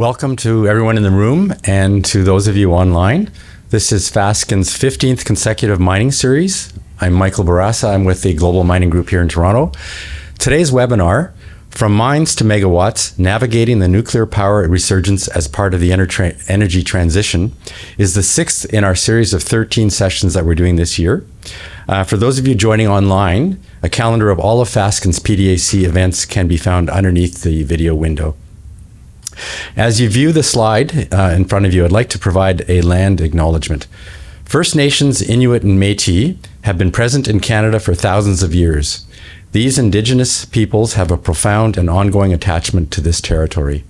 Welcome to everyone in the room and to those of you online. This is Fasken's 15th consecutive mining series. I'm Michael Barassa. I'm with the Global Mining Group here in Toronto. Today's webinar, From Mines to Megawatts, Navigating the Nuclear Power Resurgence as Part of the Energy Transition, is the 6th in our series of 13 sessions that we're doing this year. For those of you joining online, a calendar of all of Fasken's PDAC events can be found underneath the video window. As you view the slide in front of you, I'd like to provide a land acknowledgement. First Nations, Inuit, and Métis have been present in Canada for thousands of years. These Indigenous peoples have a profound and ongoing attachment to this territory.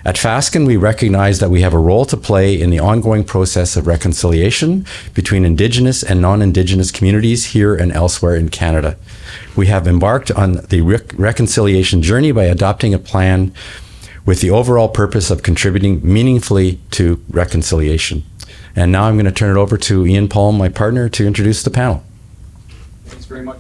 At Fasken, we recognize that we have a role to play in the ongoing process of reconciliation between Indigenous and non-Indigenous communities here and elsewhere in Canada. We have embarked on the reconciliation journey by adopting a plan with the overall purpose of contributing meaningfully to reconciliation. And now I'm going to turn it over to Ian Paul, my partner, to introduce the panel. Thanks very much.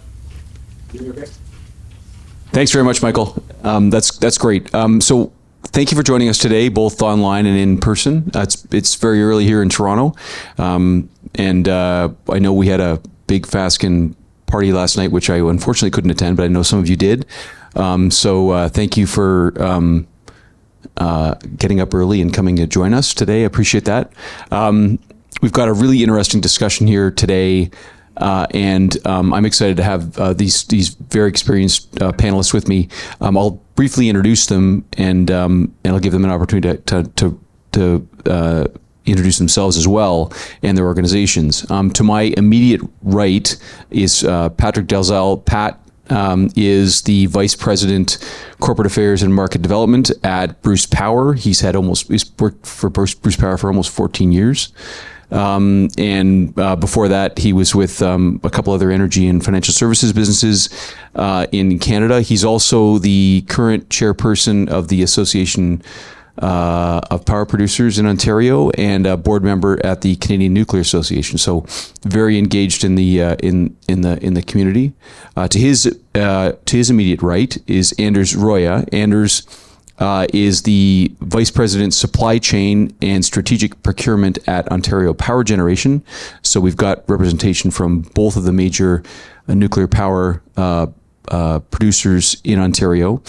Thanks very much, Michael. That's great. So thank you for joining us today, both online and in person. It's very early here in Toronto. And I know we had a big Fasken party last night, which I unfortunately couldn't attend, but I know some of you did. So thank you for getting up early and coming to join us today. I appreciate that. We've got a really interesting discussion here today, and I'm excited to have these very experienced panelists with me. I'll briefly introduce them, and I'll give them an opportunity to introduce themselves as well and their organizations. To my immediate right is Patrick Dalzell. Pat is the Vice President, Corporate Affairs and Market Development at Bruce Power. He's worked for Bruce Power for almost 14 years. And before that, he was with a couple other energy and financial services businesses in Canada. He's also the current chairperson of the Association of Power Producers in Ontario and a board member at the Canadian Nuclear Association. So very engaged in the in the community. To his immediate right is Andarz Roya. Andarz is the Vice President, Supply Chain and Strategic Procurement at Ontario Power Generation. So we've got representation from both of the major nuclear power producers in Ontario.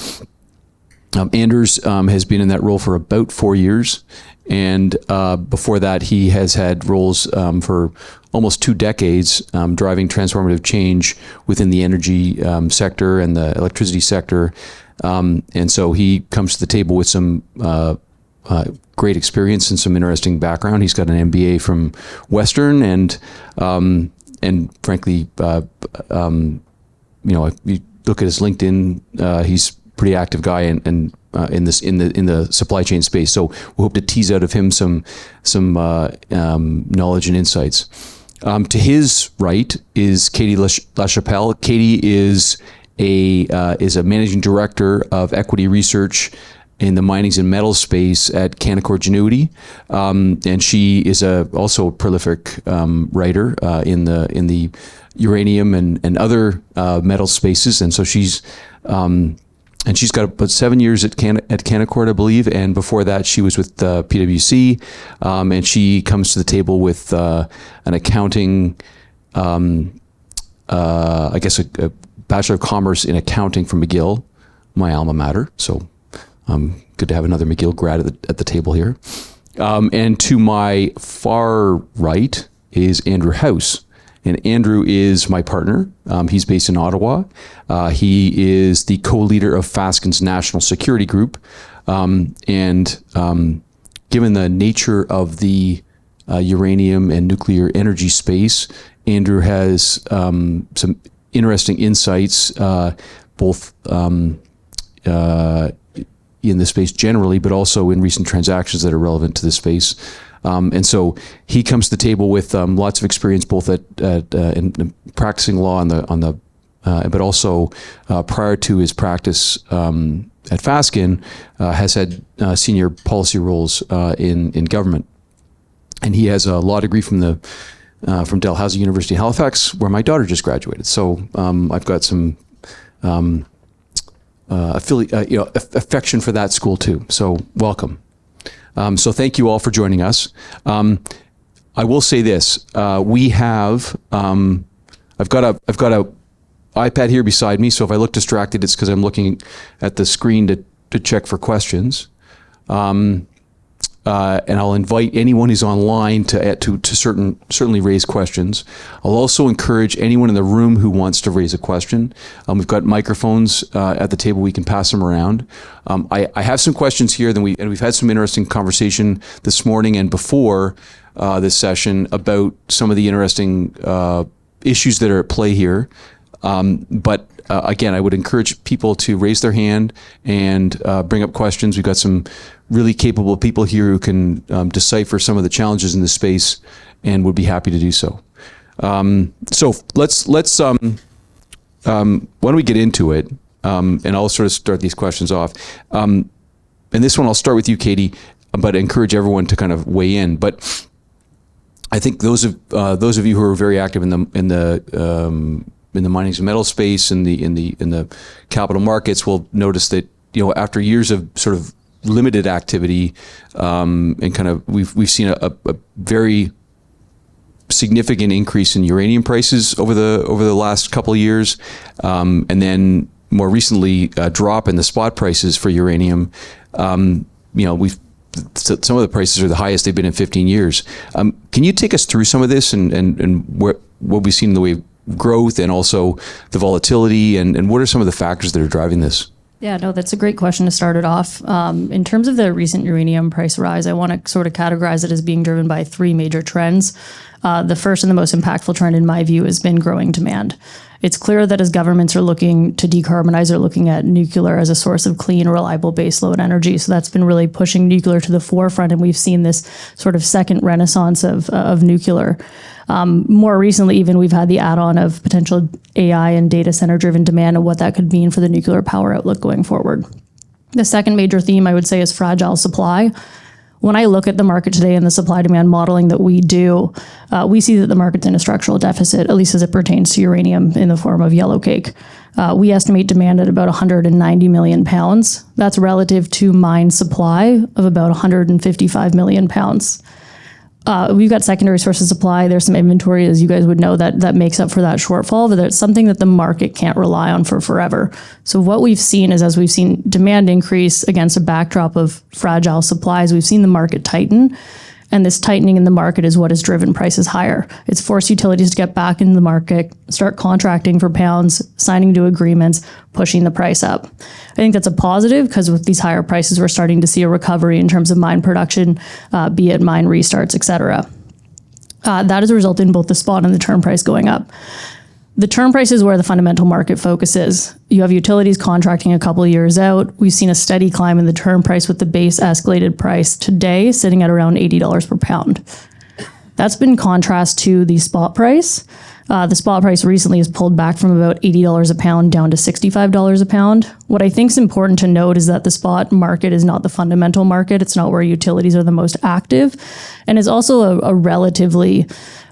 Andarz has been in that role for about 4 years, and before that he has had roles for almost 2 decades driving transformative change within the energy sector and the electricity sector, and so he comes to the table with some great experience and some interesting background. He's got an MBA from Western, and frankly, you know, if you look at his LinkedIn, he's pretty active guy and in the supply chain space. So we hope to tease out of him some knowledge and insights. To his right is Katie Lachapelle. Katie is a managing director of equity research in the minings and metals space at Canaccord Genuity, and she is also a prolific writer in the uranium and other metal spaces. And so she's got about 7 years at Canaccord, I believe, and before that she was with PwC, and she comes to the table with an accounting, I guess a Bachelor of Commerce in Accounting from McGill, my alma mater. So good to have another McGill grad at the table here. And to my far right is Andrew House. And Andrew is my partner. He's based in Ottawa. He is the co-leader of Fasken's National Security Group. And given the nature of the uranium and nuclear energy space, Andrew has some interesting insights, both in the space generally, but also in recent transactions that are relevant to this space. And so he comes to the table with lots of experience, both in practicing law but also prior to his practice at Fasken, has had senior policy roles in government. And he has a law degree from Dalhousie University, Halifax, where my daughter just graduated. So I've got some affection for that school too. So welcome. So thank you all for joining us. I will say this: we have. I've got a iPad here beside me, so if I look distracted, it's because I'm looking at the screen to check for questions. And I'll invite anyone who's online to certainly raise questions. I'll also encourage anyone in the room who wants to raise a question. We've got microphones at the table; we can pass them around. I have some questions here. We've had some interesting conversation this morning and before this session about some of the interesting issues that are at play here. But again, I would encourage people to raise their hand and bring up questions. We've got some really capable people here who can decipher some of the challenges in this space and would be happy to do so. So let's why don't we get into it? And I'll sort of start these questions off. And this one I'll start with you, Katie, but encourage everyone to kind of weigh in. But I think those of you who are very active in the mining and metal space in the capital markets will notice that, after years of sort of limited activity, and kind of we've seen a very significant increase in uranium prices over the last couple of years, and then more recently a drop in the spot prices for uranium. Some of the prices are the highest they've been in 15 years. Can you take us through some of this and what we've seen in the way of growth and also the volatility and what are some of the factors that are driving this? Yeah, no, that's a great question to start it off. In terms of the recent uranium price rise, I want to sort of categorize it as being driven by three major trends. The first and the most impactful trend, in my view, has been growing demand. It's clear that as governments are looking to decarbonize, they're looking at nuclear as a source of clean, reliable baseload energy. So that's been really pushing nuclear to the forefront, and we've seen this sort of second renaissance of nuclear. More recently, even, we've had the add-on of potential AI and data center-driven demand and what that could mean for the nuclear power outlook going forward. The second major theme, I would say, is fragile supply. When I look at the market today and the supply-demand modeling that we do, we see that the market's in a structural deficit, at least as it pertains to uranium in the form of yellowcake. We estimate demand at about 190 million pounds. That's relative to mine supply of about 155 million pounds. We've got secondary sources of supply. There's some inventory, as you guys would know, that makes up for that shortfall, but it's something that the market can't rely on for forever. So what we've seen is, as we've seen demand increase against a backdrop of fragile supplies, we've seen the market tighten. And this tightening in the market is what has driven prices higher. It's forced utilities to get back into the market, start contracting for pounds, signing new agreements, pushing the price up. I think that's a positive because with these higher prices, we're starting to see a recovery in terms of mine production, be it mine restarts, et cetera. That has resulted in both the spot and the term price going up. The term price is where the fundamental market focus is. You have utilities contracting a couple of years out. We've seen a steady climb in the term price with the base escalated price today sitting at around $80 per pound. That's been in contrast to the spot price. The spot price recently has pulled back from about $80 a pound down to $65 a pound. What I think is important to note is that the spot market is not the fundamental market. It's not where utilities are the most active. And it's also a relatively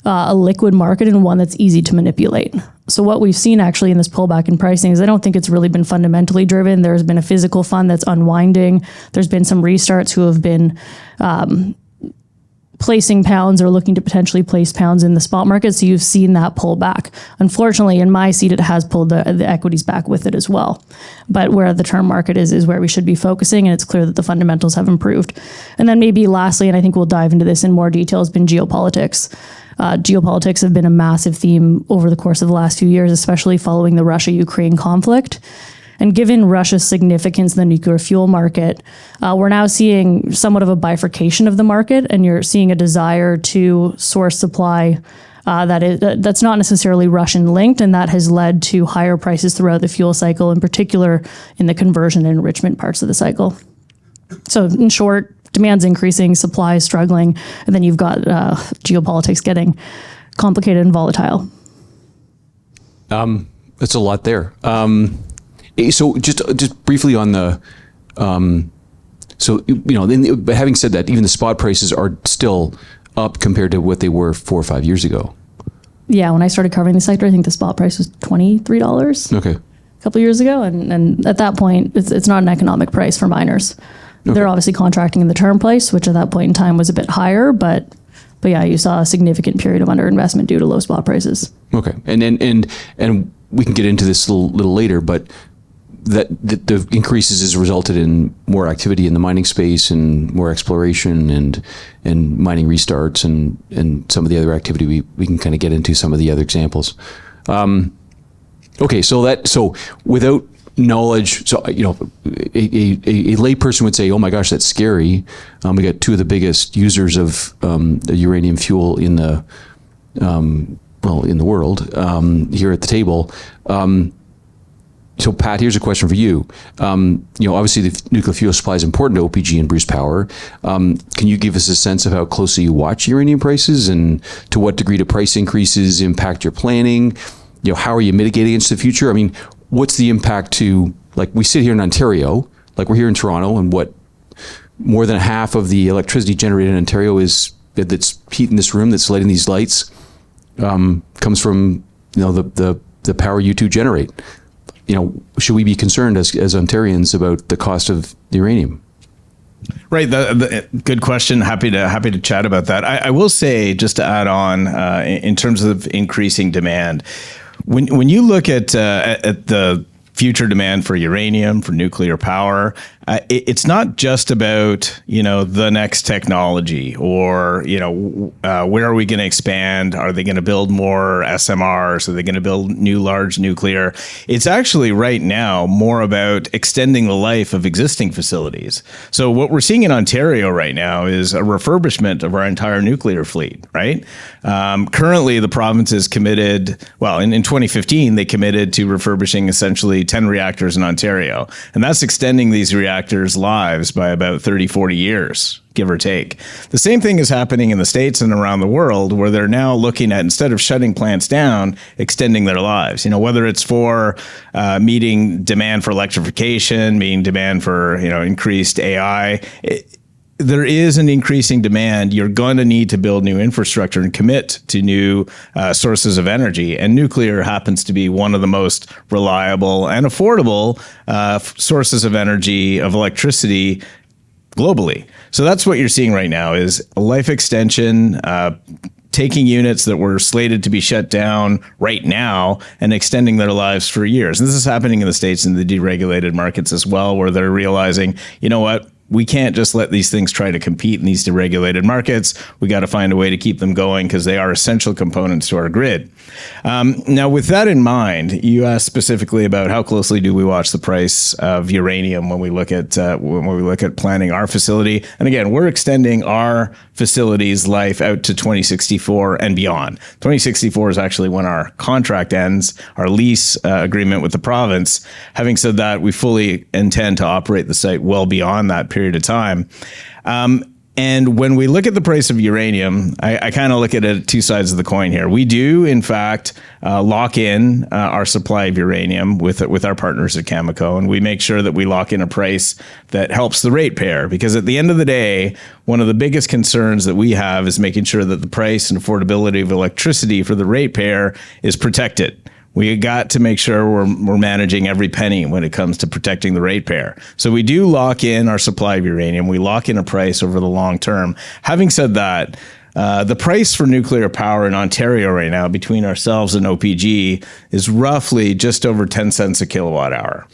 a liquid market and one that's easy to manipulate. So what we've seen actually in this pullback in pricing is I don't think it's really been fundamentally driven. There's been a physical fund that's unwinding. There's been some restarts who have been placing pounds or looking to potentially place pounds in the spot market. So you've seen that pull back. Unfortunately, in my seat, it has pulled the equities back with it as well. But where the term market is where we should be focusing. And it's clear that the fundamentals have improved. And then maybe lastly, and I think we'll dive into this in more detail, has been geopolitics. Geopolitics have been a massive theme over the course of the last few years, especially following the Russia-Ukraine conflict. And given Russia's significance in the nuclear fuel market, we're now seeing somewhat of a bifurcation of the market, and you're seeing a desire to source supply that's not necessarily Russian linked, and that has led to higher prices throughout the fuel cycle, in particular in the conversion and enrichment parts of the cycle. So in short, demand's increasing, supply is struggling, and then you've got geopolitics getting complicated and volatile. That's a lot there. So just briefly on the, having said that, even the spot prices are still up compared to what they were 4 or 5 years ago. Yeah, when I started covering the sector, I think the spot price was $23. Okay. A couple of years ago, and at that point, it's not an economic price for miners. They're obviously contracting in the term price, which at that point in time was a bit higher, but yeah, you saw a significant period of underinvestment due to low spot prices. Okay, and we can get into this a little later, but that the increases has resulted in more activity in the mining space and more exploration and mining restarts and some of the other activity. We can kind of get into some of the other examples. Okay, so without knowledge, so a layperson would say, "Oh my gosh, that's scary." We got two of the biggest users of the uranium fuel in the world here at the table. So Pat, here's a question for you. Obviously the nuclear fuel supply is important to OPG and Bruce Power. Can you give us a sense of how closely you watch uranium prices and to what degree do price increases impact your planning? How are you mitigating against the future? I mean, what's the impact to, like, we sit here in Ontario, like we're here in Toronto, and what more than half of the electricity generated in Ontario that's heat in this room, that's lighting these lights, comes from the power you two generate. Should we be concerned as Ontarians about the cost of the uranium? Right. Good question. Happy to chat about that. I will say, just to add on, in terms of increasing demand, when you look at the future demand for uranium, for nuclear power, it's not just about, the next technology or, where are we going to expand? Are they going to build more SMRs? Are they going to build new large nuclear? It's actually right now more about extending the life of existing facilities. So what we're seeing in Ontario right now is a refurbishment of our entire nuclear fleet, right? Currently, the province is committed, in 2015, they committed to refurbishing essentially 10 reactors in Ontario. And that's extending these reactors' lives by about 30, 40 years, give or take. The same thing is happening in the States and around the world, where they're now looking at, instead of shutting plants down, extending their lives. Whether it's for meeting demand for electrification, meeting demand for, increased AI, there is an increasing demand. You're going to need to build new infrastructure and commit to new sources of energy. And nuclear happens to be one of the most reliable and affordable sources of energy, of electricity globally. So that's what you're seeing right now, is a life extension, taking units that were slated to be shut down right now and extending their lives for years. And this is happening in the States in the deregulated markets as well, where they're realizing, what? We can't just let these things try to compete in these deregulated markets. We got to find a way to keep them going because they are essential components to our grid. Now, with that in mind, you asked specifically about how closely do we watch the price of uranium when we look at planning our facility. And again, we're extending our facility's life out to 2064 and beyond. 2064 is actually when our contract ends, our lease agreement with the province. Having said that, we fully intend to operate the site well beyond that period of time. And when we look at the price of uranium, I kind of look at it at two sides of the coin here. We do, in fact, lock in our supply of uranium with our partners at Cameco, and we make sure that we lock in a price that helps the ratepayer. Because at the end of the day, one of the biggest concerns that we have is making sure that the price and affordability of electricity for the ratepayer is protected. We got to make sure we're managing every penny when it comes to protecting the ratepayer. So we do lock in our supply of uranium. We lock in a price over the long term. Having said that, the price for nuclear power in Ontario right now, between ourselves and OPG, is roughly just over 10 cents a kilowatt hour.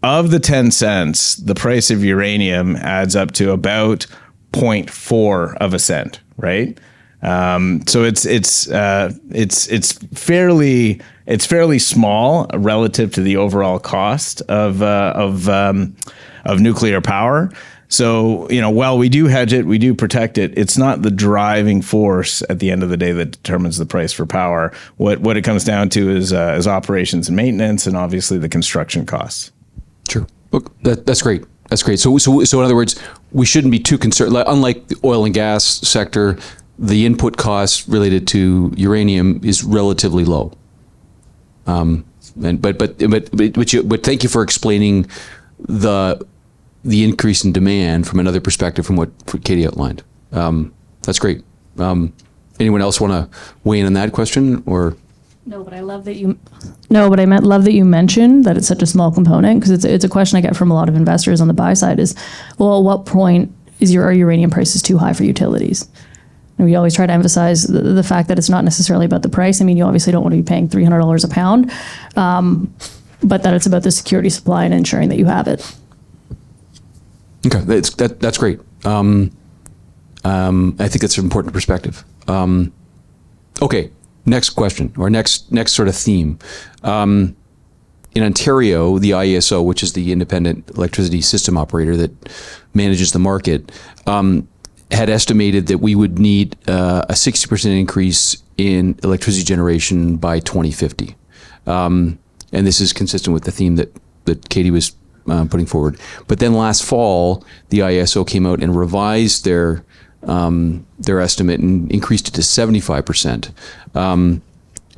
Of the 10 cents, the price of uranium adds up to about 0.4 of a cent, right? So it's fairly small relative to the overall cost of nuclear power. So, while we do hedge it, we do protect it, it's not the driving force at the end of the day that determines the price for power. What it comes down to is operations and maintenance, and obviously the construction costs. Sure. Look, that's great. That's great. So in other words, we shouldn't be too concerned. Unlike the oil and gas sector, the input cost related to uranium is relatively low. But thank you for explaining the increase in demand from another perspective from what Katie outlined. That's great. Anyone else want to weigh in on that question, or No, but I love that you. No, but I meant love that you mentioned that it's such a small component, because it's a question I get from a lot of investors on the buy side is, well, at what point are uranium prices too high for utilities? And we always try to emphasize the fact that it's not necessarily about the price. I mean, you obviously don't want to be paying $300 a pound, but that it's about the security supply and ensuring that you have it. Okay, that's great. I think that's an important perspective. Okay, next question, or next sort of theme. In Ontario, the IESO, which is the Independent Electricity System Operator that manages the market, had estimated that we would need a 60% increase in electricity generation by 2050. And this is consistent with the theme that Katie was putting forward. But then last fall, the IESO came out and revised their estimate and increased it to 75%.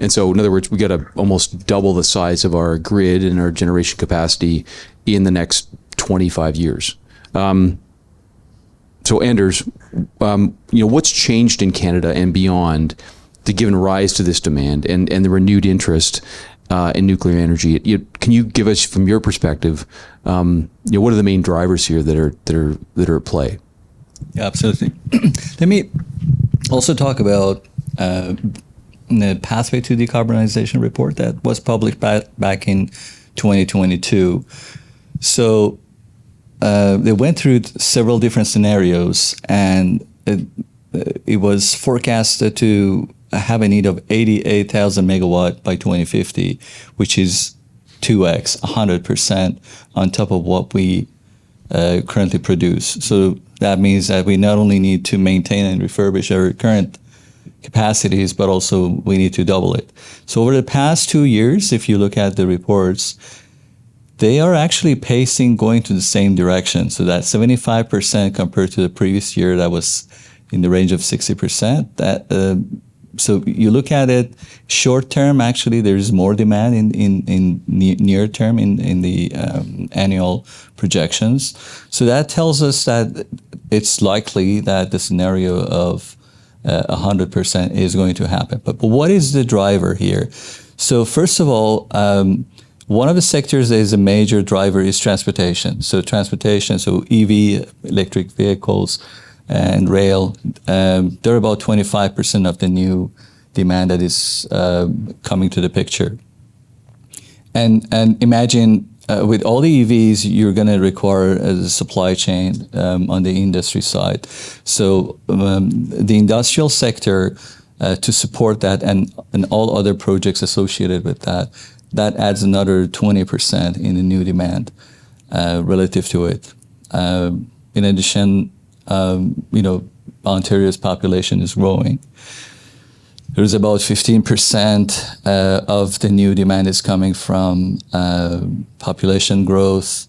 And so, in other words, we got to almost double the size of our grid and our generation capacity in the next 25 years. So, Andarz, what's changed in Canada and beyond to give rise to this demand and the renewed interest in nuclear energy? Can you give us, from your perspective, what are the main drivers here that are at play? Yeah, absolutely. Let me also talk about the Pathway to Decarbonization report that was published back in 2022. So they went through several different scenarios, and it was forecasted to have a need of 88,000 megawatt by 2050, which is 2x, 100% on top of what we currently produce. So that means that we not only need to maintain and refurbish our current capacities, but also we need to double it. So over the past 2 years, if you look at the reports, they are actually pacing going to the same direction. So that 75% compared to the previous year, that was in the range of 60%. So you look at it short term, actually there's more demand in near term in the annual projections. So that tells us that it's likely that the scenario of 100% is going to happen. But what is the driver here? So first of all, one of the sectors that is a major driver is transportation. So EV, electric vehicles, and rail, they're about 25% of the new demand that is coming to the picture. And imagine with all the EVs, you're going to require a supply chain on the industry side. So the industrial sector to support that and all other projects associated with that adds another 20% in the new demand relative to it. In addition, Ontario's population is growing. There's about 15% of the new demand is coming from population growth,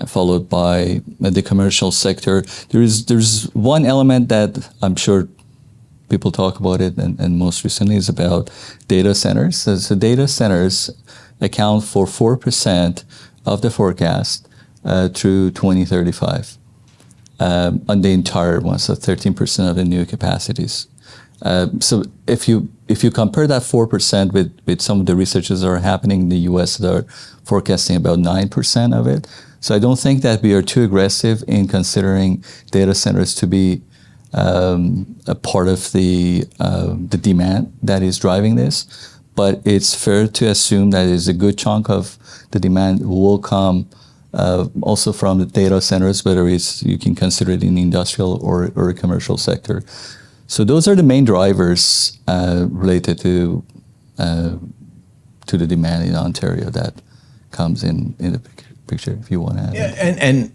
followed by the commercial sector. There's one element that I'm sure people talk about it, and most recently is about data centers. So data centers account for 4% of the forecast through 2035. On the entire one, so 13% of the new capacities. So if you compare that 4% with some of the researches that are happening in the US that are forecasting about 9% of it. So I don't think that we are too aggressive in considering data centers to be a part of the demand that is driving this. But it's fair to assume that is a good chunk of the demand will come also from the data centers, whether you can consider it in the industrial or a commercial sector. So those are the main drivers related to the demand in Ontario that comes in the picture, if you want to add. Yeah, and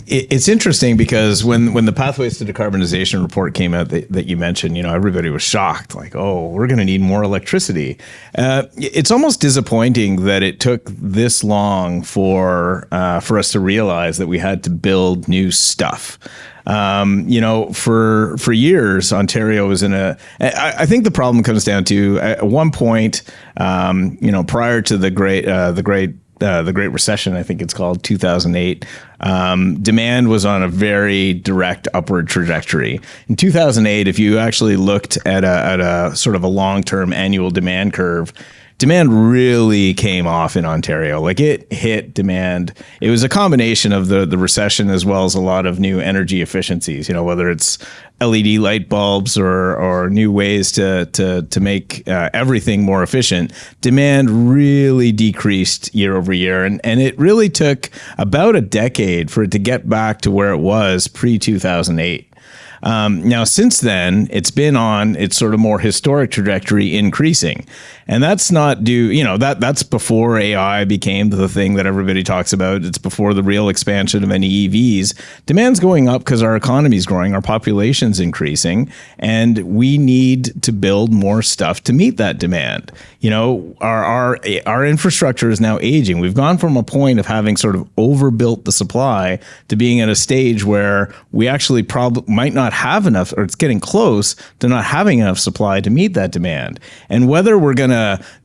it's interesting because when the Pathways to Decarbonization report came out that you mentioned, everybody was shocked, like, oh, we're going to need more electricity. It's almost disappointing that it took this long for us to realize that we had to build new stuff. For years, Ontario was I think the problem comes down to at one point, prior to the great the Great Recession, I think it's called, 2008, demand was on a very direct upward trajectory. In 2008, if you actually looked at a sort of a long-term annual demand curve, demand really came off in Ontario. Like, it hit demand. It was a combination of the recession as well as a lot of new energy efficiencies, whether it's LED light bulbs or new ways to make everything more efficient. Demand really decreased year over year. And it really took about a decade for it to get back to where it was pre-2008. Now, since then, it's been on its sort of more historic trajectory increasing. And that's not due, that's before AI became the thing that everybody talks about. It's before the real expansion of any EVs. Demand's going up because our economy's growing, our population's increasing, and we need to build more stuff to meet that demand. Our infrastructure is now aging. We've gone from a point of having sort of overbuilt the supply to being at a stage where we actually probably might not have enough, or it's getting close to not having enough supply to meet that demand. And whether we're going to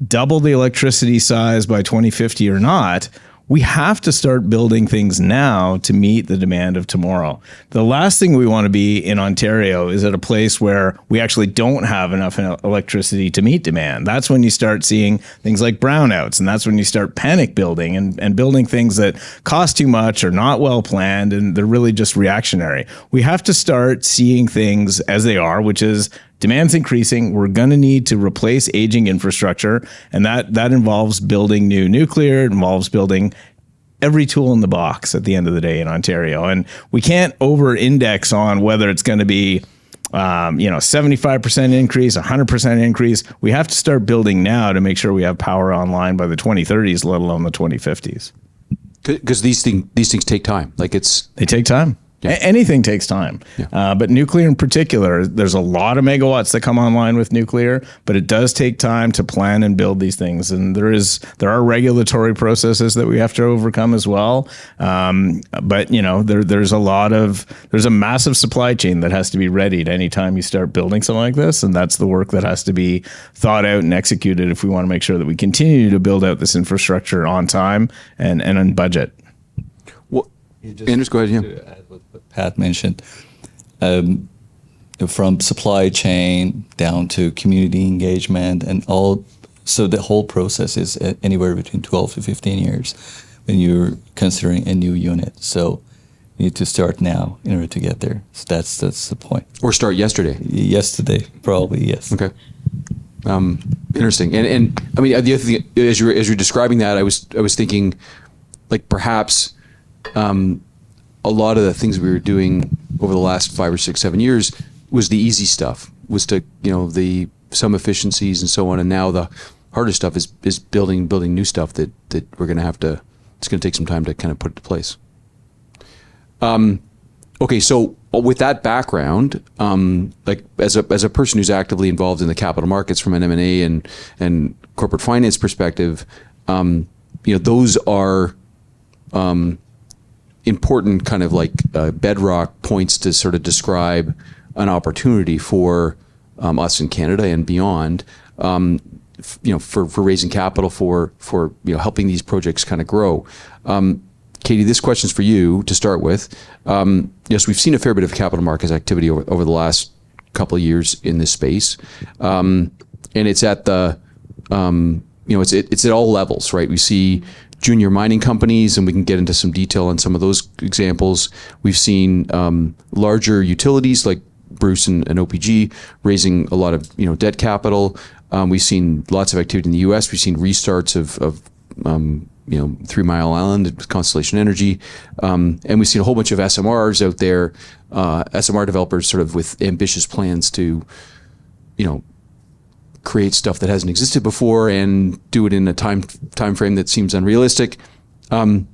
double the electricity size by 2050 or not, we have to start building things now to meet the demand of tomorrow. The last thing we want to be in Ontario is at a place where we actually don't have enough electricity to meet demand. That's when you start seeing things like brownouts, and that's when you start panic building and building things that cost too much or not well planned, and they're really just reactionary. We have to start seeing things as they are, which is demand's increasing. We're going to need to replace aging infrastructure, and that involves building new nuclear. It involves building every tool in the box at the end of the day in Ontario. And we can't over-index on whether it's going to be 75% increase, 100% increase. We have to start building now to make sure we have power online by the 2030s, let alone the 2050s. Because these things take time. They take time. Yeah. Anything takes time. Yeah. But nuclear in particular, there's a lot of megawatts that come online with nuclear, but it does take time to plan and build these things. And there are regulatory processes that we have to overcome as well. But there's a massive supply chain that has to be readied anytime you start building something like this. And that's the work that has to be thought out and executed if we want to make sure that we continue to build out this infrastructure on time and on budget. Anders, go ahead. To add what Pat mentioned, from supply chain down to community engagement and all, so the whole process is anywhere between 12 to 15 years when you're considering a new unit. So you need to start now in order to get there. So that's the point. Or start yesterday. Yesterday, probably, yes. Okay. Interesting. And I mean, the other thing, as you're describing that, I was thinking, perhaps a lot of the things we were doing over the last 5 or 6, 7 years was the easy stuff, was to, some efficiencies and so on. And now the harder stuff is building new stuff that we're going to it's going to take some time to kind of put into place. Okay. So with that background, as a person who's actively involved in the capital markets from an M&A and corporate finance perspective, those are, important kind of bedrock points to sort of describe an opportunity for us in Canada and beyond, for raising capital for helping these projects kind of grow. Katie, this question's for you to start with. Yes, we've seen a fair bit of capital markets activity over the last couple of years in this space, and it's at the it's at all levels, right? We see junior mining companies, and we can get into some detail on some of those examples. We've seen larger utilities like Bruce and OPG raising a lot of debt capital. We've seen lots of activity in the U.S. We've seen restarts of 3 Mile Island with Constellation Energy, and we've seen a whole bunch of SMRs out there, SMR developers sort of with ambitious plans to create stuff that hasn't existed before and do it in a time frame that seems unrealistic. Do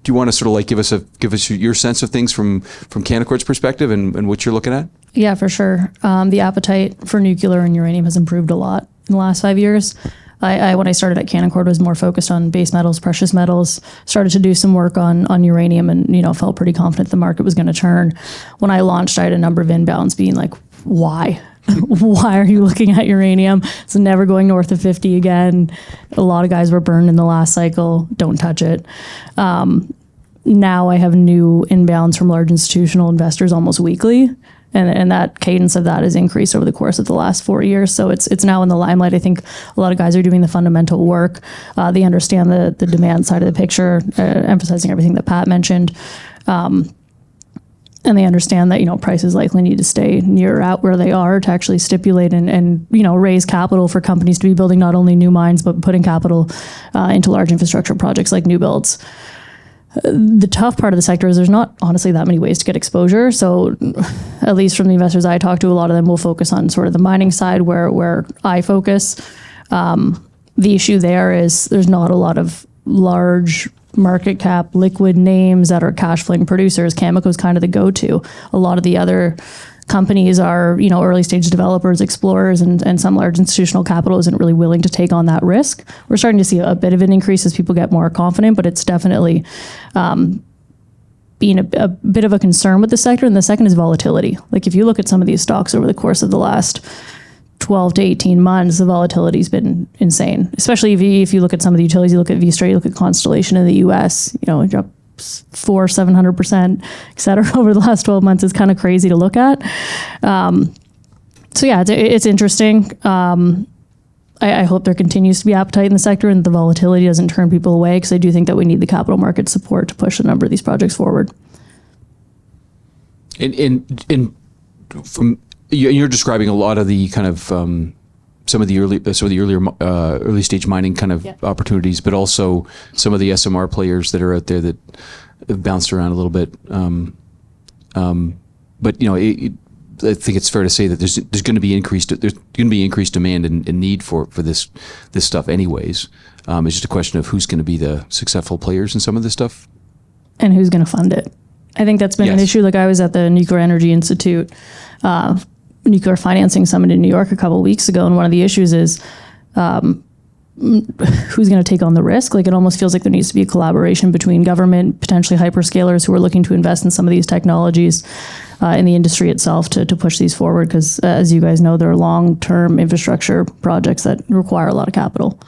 you want to sort of give us your sense of things from Canaccord's perspective and what you're looking at? Yeah, for sure. The appetite for nuclear and uranium has improved a lot in the last 5 years. I when I started at Canaccord, was more focused on base metals, precious metals, started to do some work on uranium, and felt pretty confident the market was going to turn. When I launched, I had a number of inbounds being like, why? Why are you looking at uranium? It's never going north of 50 again. A lot of guys were burned in the last cycle. Don't touch it. Now I have new inbounds from large institutional investors almost weekly. And that cadence of that has increased over the course of the last 4 years. So it's now in the limelight. I think a lot of guys are doing the fundamental work. They understand the demand side of the picture, emphasizing everything that Pat mentioned. And they understand that, prices likely need to stay near or out where they are to actually stipulate and raise capital for companies to be building not only new mines, but putting capital into large infrastructure projects like new builds. The tough part of the sector is there's not honestly that many ways to get exposure. So at least from the investors I talk to, a lot of them will focus on sort of the mining side where I focus. The issue there is there's not a lot of large market cap liquid names that are cash flowing producers. Cameco is kind of the go-to. A lot of the other companies are, early stage developers, explorers, and some large institutional capital isn't really willing to take on that risk. We're starting to see a bit of an increase as people get more confident, but it's definitely being a bit of a concern with the sector. And the second is volatility. Like if you look at some of these stocks over the course of the last 12 to 18 months, the volatility's been insane. Especially if you look at some of the utilities, you look at V-Stray, you look at Constellation in the US, it dropped 700%, et cetera, over the last 12 months. Is kind of crazy to look at. So yeah, it's interesting. I hope there continues to be appetite in the sector and the volatility doesn't turn people away, because I do think that we need the capital market support to push a number of these projects forward. And from you're describing a lot of the kind of some of the early stage mining kind of opportunities, but also some of the SMR players that are out there that have bounced around a little bit. But I think it's fair to say that there's going to be increased demand and need for this stuff anyways. It's just a question of who's going to be the successful players in some of this stuff, and who's going to fund it. I think that's been an issue. Like I was at the Nuclear Energy Institute Nuclear Financing Summit in New York a couple of weeks ago, and one of the issues is who's going to take on the risk. Like it almost feels like there needs to be a collaboration between government, potentially hyperscalers who are looking to invest in some of these technologies, in the industry itself to push these forward, because as you guys know, they're long-term infrastructure projects that require a lot of capital.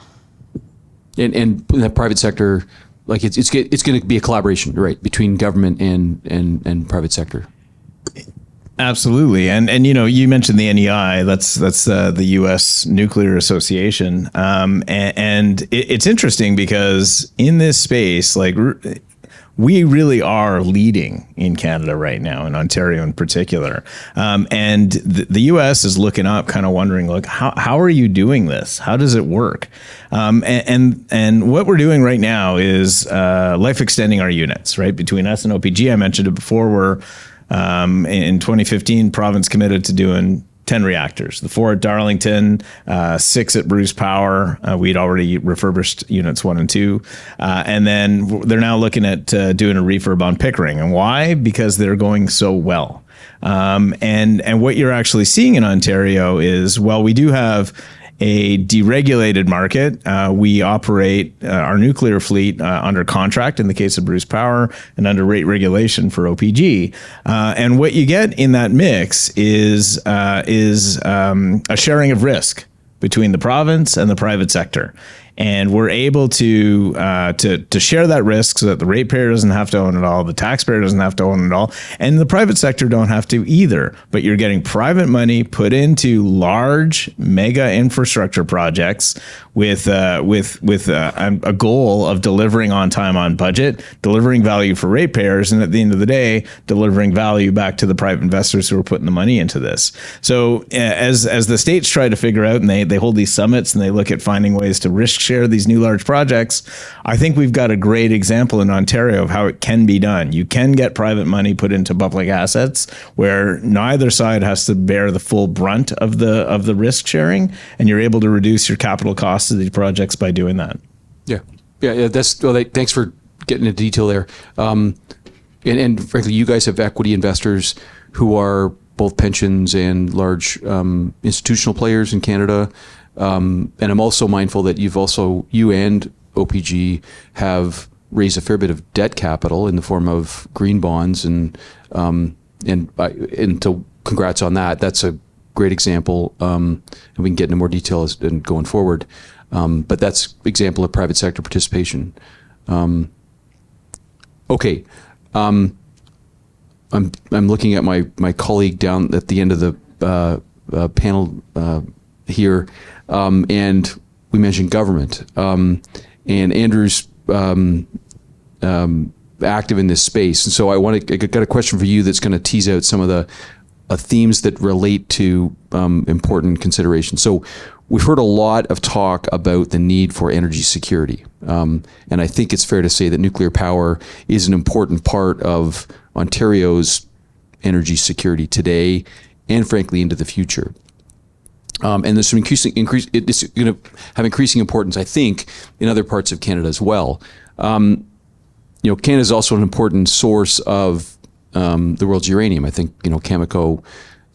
And the private sector, like it's going to be a collaboration, right, between government and private sector. Absolutely, and you mentioned the NEI. That's the U.S. Nuclear Association, and it's interesting because in this space, like we really are leading in Canada right now, in Ontario in particular, and the U.S. is looking up, kind of wondering, like, how are you doing this? How does it work? And what we're doing right now is life extending our units, right? Between us and OPG, I mentioned it before, we're in 2015, province committed to doing 10 reactors, the 4 at Darlington, 6 at Bruce Power. We'd already refurbished units 1 and 2. And then they're now looking at doing a refurb on Pickering. And why? Because they're going so well. And what you're actually seeing in Ontario is, well, we do have a deregulated market. We operate our nuclear fleet under contract in the case of Bruce Power and under rate regulation for OPG. And what you get in that mix is a sharing of risk between the province and the private sector. And we're able to share that risk so that the ratepayer doesn't have to own it all, the taxpayer doesn't have to own it all, and the private sector don't have to either. But you're getting private money put into large mega infrastructure projects with a goal of delivering on time, on budget, delivering value for ratepayers, and at the end of the day, delivering value back to the private investors who are putting the money into this. So as the states try to figure out, and they hold these summits and they look at finding ways to risk share these new large projects, I think we've got a great example in Ontario of how it can be done. You can get private money put into public assets where neither side has to bear the full brunt of the risk sharing, and you're able to reduce your capital costs of these projects by doing that. Yeah. Thanks for getting into detail there. And frankly, you guys have equity investors who are both pensions and large institutional players in Canada. And I'm also mindful that you and OPG have raised a fair bit of debt capital in the form of green bonds, and so congrats on that. That's great example, and we can get into more details going forward. But that's example of private sector participation. Okay. I'm looking at my colleague down at the end of the panel here, and we mentioned government, and Andrew's active in this space, and so I got a question for you that's going to tease out some of the themes that relate to important considerations. So we've heard a lot of talk about the need for energy security, and I think it's fair to say that nuclear power is an important part of Ontario's energy security today, and frankly into the future. And there's some it's going to have increasing importance, I think, in other parts of Canada as well. Canada is also an important source of the world's uranium. I think Cameco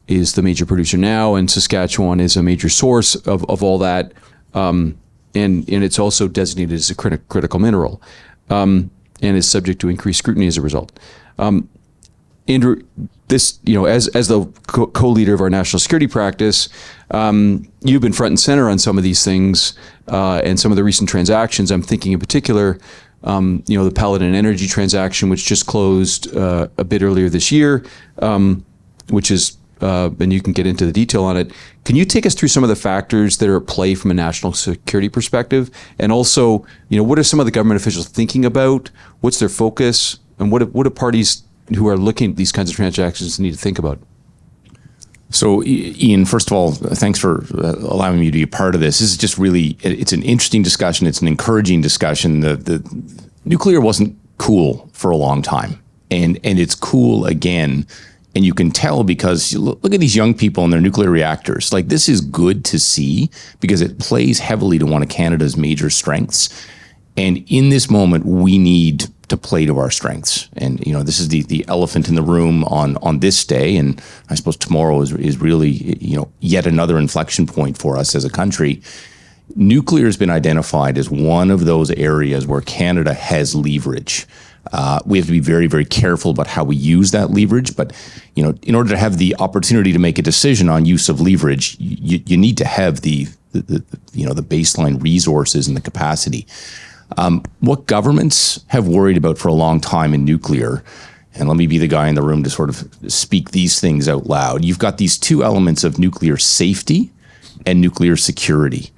is the major producer now, and Saskatchewan is a major source of all that, and it's also designated as a critical mineral, and is subject to increased scrutiny as a result. Andrew, this, as the co-leader of our national security practice, you've been front and center on some of these things, and some of the recent transactions. I'm thinking in particular, the Paladin Energy transaction, which just closed a bit earlier this year, which is, and you can get into the detail on it. Can you take us through some of the factors that are at play from a national security perspective? And also, what are some of the government officials thinking about? What's their focus? And what do parties who are looking at these kinds of transactions need to think about? So, Ian, first of all, thanks for allowing me to be a part of this. This is just really, it's an interesting discussion. It's an encouraging discussion. The nuclear wasn't cool for a long time, and it's cool again. And you can tell because you look at these young people and their nuclear reactors. Like, this is good to see because it plays heavily to one of Canada's major strengths. And in this moment, we need to play to our strengths. And, this is the elephant in the room on this day. And I suppose tomorrow is really, yet another inflection point for us as a country. Nuclear has been identified as one of those areas where Canada has leverage. We have to be very, very careful about how we use that leverage. But, in order to have the opportunity to make a decision on use of leverage, you need to have the baseline resources and the capacity. What governments have worried about for a long time in nuclear, and let me be the guy in the room to sort of speak these things out loud. You've got these two elements of nuclear safety and nuclear security.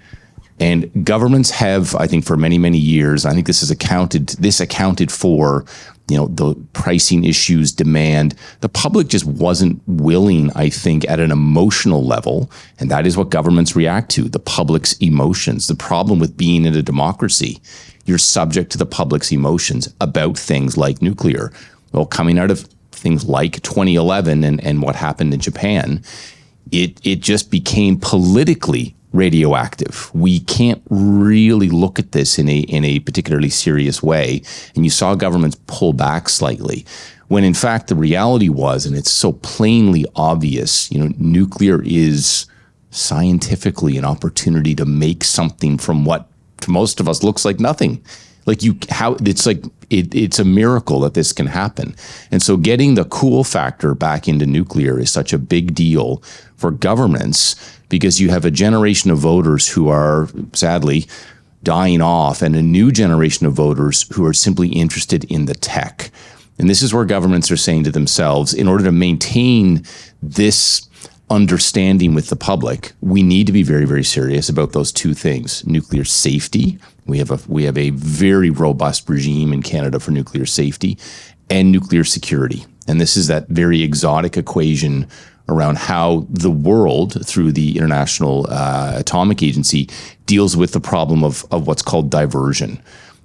And governments have, I think, for many, many years, I think this accounted for, the pricing issues, demand. The public just wasn't willing, I think, at an emotional level, and that is what governments react to, the public's emotions. The problem with being in a democracy, you're subject to the public's emotions about things like nuclear. Well, coming out of things like 2011 and what happened in Japan, it just became politically radioactive. We can't really look at this in a particularly serious way. And you saw governments pull back slightly, when in fact the reality was, and it's so plainly obvious, nuclear is scientifically an opportunity to make something from what to most of us looks like nothing. It's a miracle that this can happen. And so getting the cool factor back into nuclear is such a big deal for governments, because you have a generation of voters who are sadly dying off and a new generation of voters who are simply interested in the tech. And this is where governments are saying to themselves, in order to maintain this understanding with the public, we need to be very, very serious about those two things: nuclear safety. We have a very robust regime in Canada for nuclear safety, and nuclear security. And this is that very exotic equation around how the world, through the International Atomic Agency, deals with the problem of what's called diversion,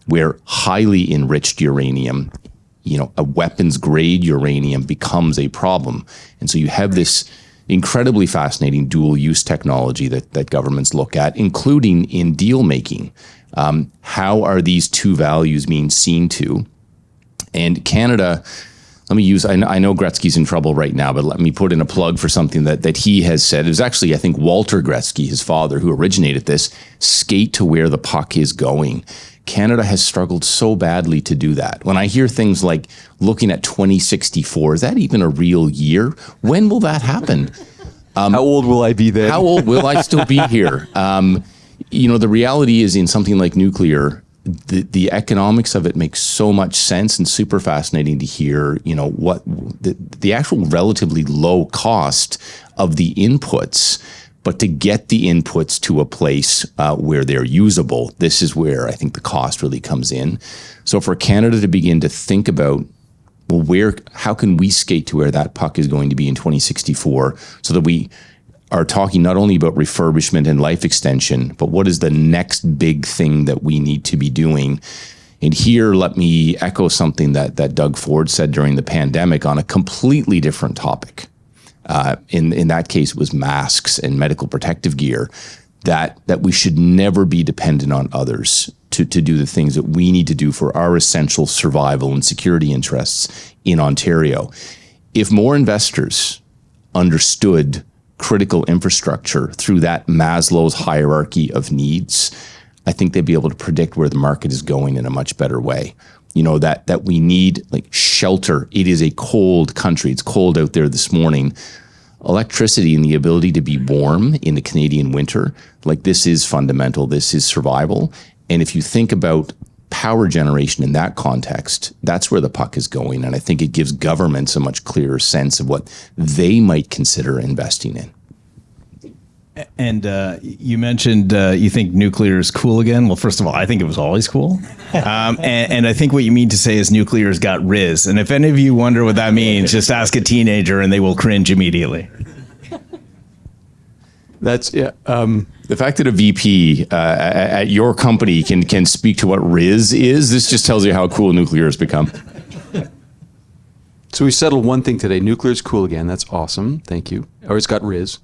where highly enriched uranium, a weapons grade uranium, becomes a problem. And so you have this incredibly fascinating dual use technology that governments look at, including in deal making. How are these two values being seen to? And Canada, let me use, I know Gretzky's in trouble right now, but let me put in a plug for something that he has said. It was actually, I think, Walter Gretzky, his father, who originated this: skate to where the puck is going. Canada has struggled so badly to do that. When I hear things like looking at 2064, is that even a real year? When will that happen? How old will I be then? How old will I still be here? The reality is in something like nuclear, the economics of it makes so much sense and super fascinating to hear, what the actual relatively low cost of the inputs, but to get the inputs to a place where they're usable, this is where I think the cost really comes in. So for Canada to begin to think about, well, how can we skate to where that puck is going to be in 2064 so that we are talking not only about refurbishment and life extension, but what is the next big thing that we need to be doing? And here, let me echo something that Doug Ford said during the pandemic on a completely different topic. In that case, it was masks and medical protective gear, that we should never be dependent on others to do the things that we need to do for our essential survival and security interests in Ontario. If more investors understood critical infrastructure through that Maslow's hierarchy of needs, I think they'd be able to predict where the market is going in a much better way. That we need like shelter. It is a cold country. It's cold out there this morning. Electricity and the ability to be warm in the Canadian winter, like this is fundamental. This is survival. And if you think about power generation in that context, that's where the puck is going. And I think it gives governments a much clearer sense of what they might consider investing in. And you mentioned you think nuclear is cool again. Well, first of all, I think it was always cool. And I think what you mean to say is nuclear's got Riz. And if any of you wonder what that means, just ask a teenager and they will cringe immediately. That's, yeah. The fact that a VP at your company can speak to what Riz is, this just tells you how cool nuclear has become. So we settled one thing today. Nuclear is cool again. That's awesome. Thank you. Or it's got Riz.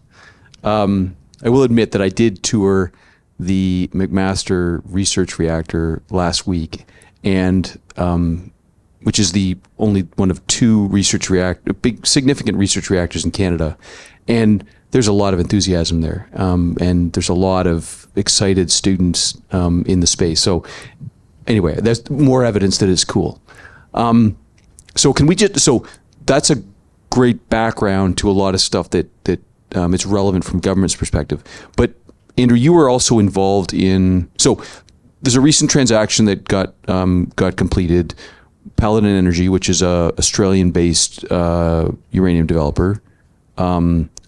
I will admit that I did tour the McMaster research reactor last week, and which is the only one of two big significant research reactors in Canada, and there's a lot of enthusiasm there, and there's a lot of excited students in the space. So anyway, there's more evidence that it's cool. So that's a great background to a lot of stuff that it's relevant from government's perspective. But Andrew, you were also involved in, so there's a recent transaction that got completed. Paladin Energy, which is a Australian-based uranium developer,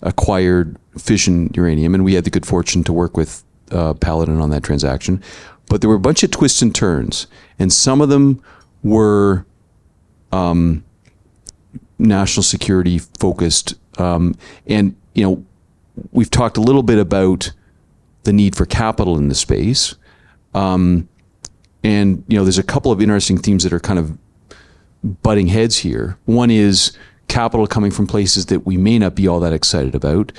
acquired fission uranium, and we had the good fortune to work with Paladin on that transaction. But there were a bunch of twists and turns, and some of them were national security focused, and we've talked a little bit about the need for capital in the space. And there's a couple of interesting themes that are kind of butting heads here. One is capital coming from places that we may not be all that excited about,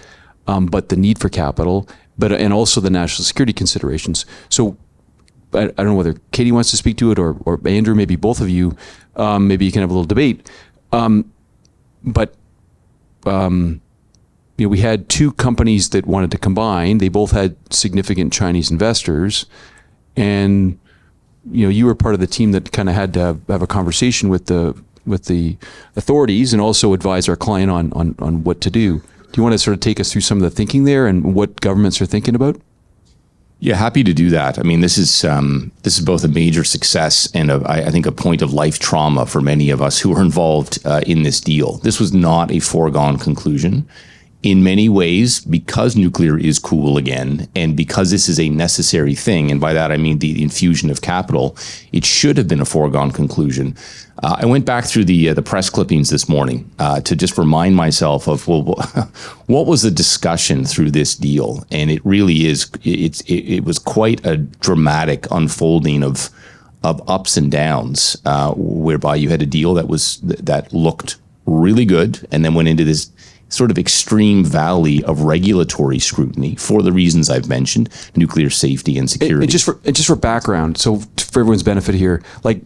but the need for capital, and also the national security considerations. So I don't know whether Katie wants to speak to it or Andrew, maybe both of you, maybe you can have a little debate. We had two companies that wanted to combine. They both had significant Chinese investors, and you were part of the team that kind of had to have a conversation with the authorities and also advise our client on what to do. Do you want to sort of take us through some of the thinking there and what governments are thinking about? Yeah, happy to do that. I mean, this is both a major success and I think a point of life trauma for many of us who were involved in this deal. This was not a foregone conclusion. In many ways, because nuclear is cool again, and because this is a necessary thing, and by that I mean the infusion of capital, it should have been a foregone conclusion. I went back through the press clippings this morning to just remind myself of what was the discussion through this deal, and it really is. It was quite a dramatic unfolding of ups and downs, whereby you had a deal that looked really good, and then went into this sort of extreme valley of regulatory scrutiny for the reasons I've mentioned, nuclear safety and security. And just for background, so for everyone's benefit here, like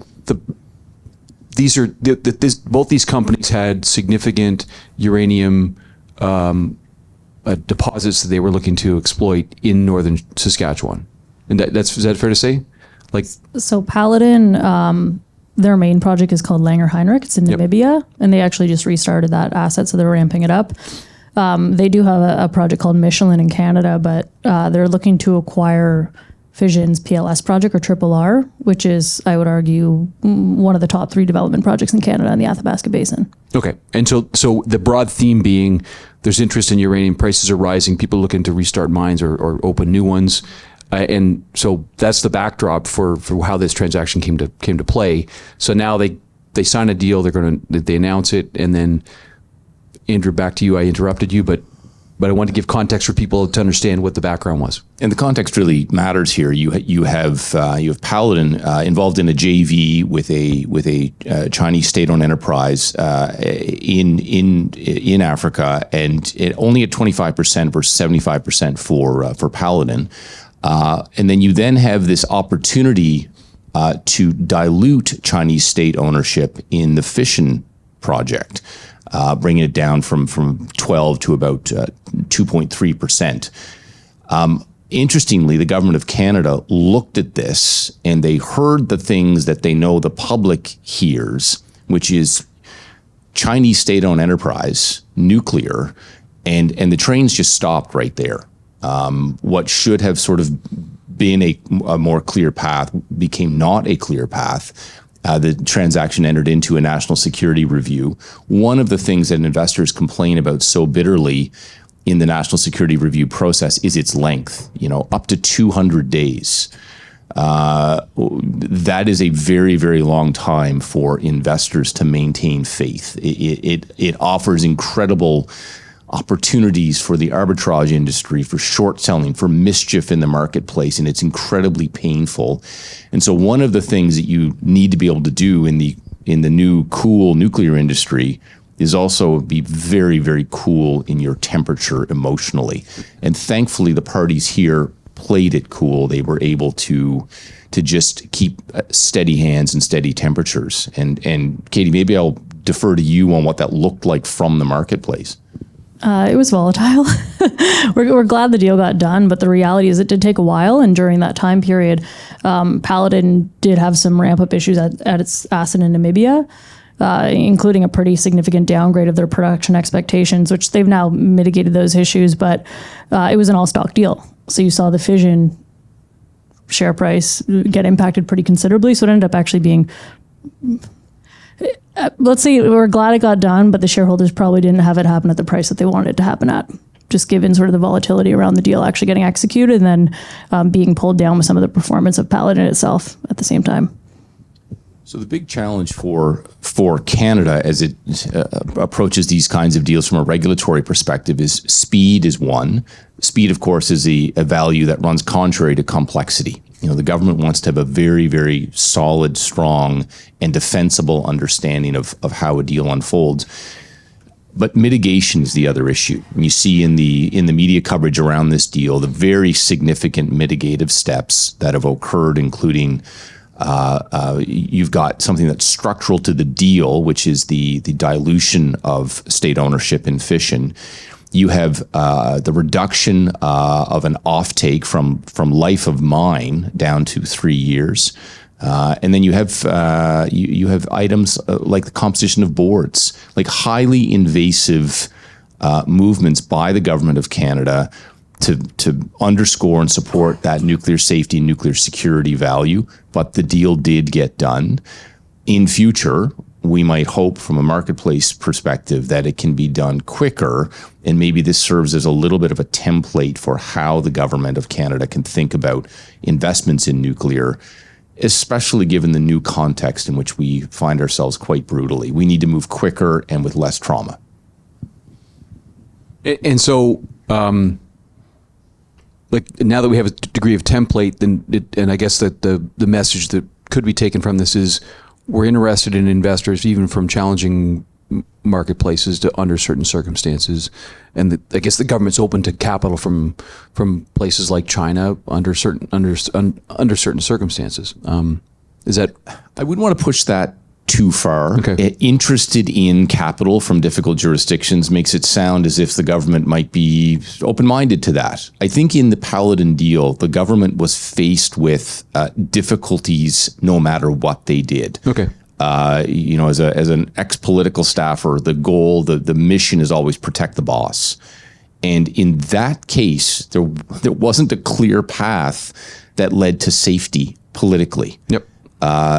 both these companies had significant uranium deposits that they were looking to exploit in northern Saskatchewan, and is that fair to say? So Paladin, their main project is called Langer Heinrich. It's in Namibia, and they actually just restarted that asset, so they're ramping it up. They do have a project called Michelin in Canada, but they're looking to acquire Fission's PLS project, or Triple R, which is, I would argue, one of the top 3 development projects in Canada in the Athabasca Basin. Okay. And so the broad theme being there's interest in uranium, prices are rising, people looking to restart mines or open new ones. And so that's the backdrop for how this transaction came to play. So now they sign a deal, they announce it, and then Andrew, back to you. I interrupted you, but I want to give context for people to understand what the background was. And the context really matters here. You have Paladin involved in a JV with a Chinese state-owned enterprise in Africa, and only at 25% versus 75% for Paladin. And then you have this opportunity to dilute Chinese state ownership in the Fission project, bringing it down from 12 to about 2.3%. Interestingly, the government of Canada looked at this and they heard the things that they know the public hears, which is Chinese state-owned enterprise, nuclear, and the trains just stopped right there. What should have sort of been a more clear path became not a clear path. The transaction entered into a national security review. One of the things that investors complain about so bitterly in the national security review process is its length, up to 200 days. That is a very, very long time for investors to maintain faith. It offers incredible opportunities for the arbitrage industry, for short selling, for mischief in the marketplace, and it's incredibly painful. And so one of the things that you need to be able to do in the new cool nuclear industry is also be very, very cool in your temperature emotionally. And thankfully the parties here played it cool. They were able to just keep steady hands and steady temperatures. And Katie, maybe I'll defer to you on what that looked like from the marketplace. It was volatile. We're glad the deal got done, but the reality is it did take a while. And during that time period, Paladin did have some ramp-up issues at its asset in Namibia, including a pretty significant downgrade of their production expectations, which they've now mitigated those issues. But it was an all-stock deal. So you saw the Fission share price get impacted pretty considerably. So it ended up actually being... let's say we're glad it got done, but the shareholders probably didn't have it happen at the price that they wanted it to happen at, just given sort of the volatility around the deal actually getting executed and then being pulled down with some of the performance of Paladin itself at the same time. So the big challenge for Canada as it approaches these kinds of deals from a regulatory perspective is speed is one. Speed, of course, is a value that runs contrary to complexity. The government wants to have a very, very solid, strong, and defensible understanding of how a deal unfolds. But mitigation is the other issue. And you see in the media coverage around this deal, the very significant mitigative steps that have occurred, including you've got something that's structural to the deal, which is the dilution of state ownership in Fission. You have the reduction of an offtake from life of mine down to 3 years, and then you have items like the composition of boards, like highly invasive movements by the government of Canada to underscore and support that nuclear safety and nuclear security value. But the deal did get done. In future, we might hope from a marketplace perspective that it can be done quicker, and maybe this serves as a little bit of a template for how the government of Canada can think about investments in nuclear, especially given the new context in which we find ourselves quite brutally. We need to move quicker and with less trauma. And so, like now that we have a degree of template, and I guess that the message that could be taken from this is we're interested in investors even from challenging marketplaces under certain circumstances, and I guess the government's open to capital from places like China under certain circumstances. Is that? I wouldn't want to push that too far. Okay. Interested in capital from difficult jurisdictions makes it sound as if the government might be open-minded to that. I think in the Paladin deal, the government was faced with difficulties no matter what they did. Okay. As an ex-political staffer, the goal, the mission is always protect the boss. And in that case, there wasn't a clear path that led to safety politically. Yep.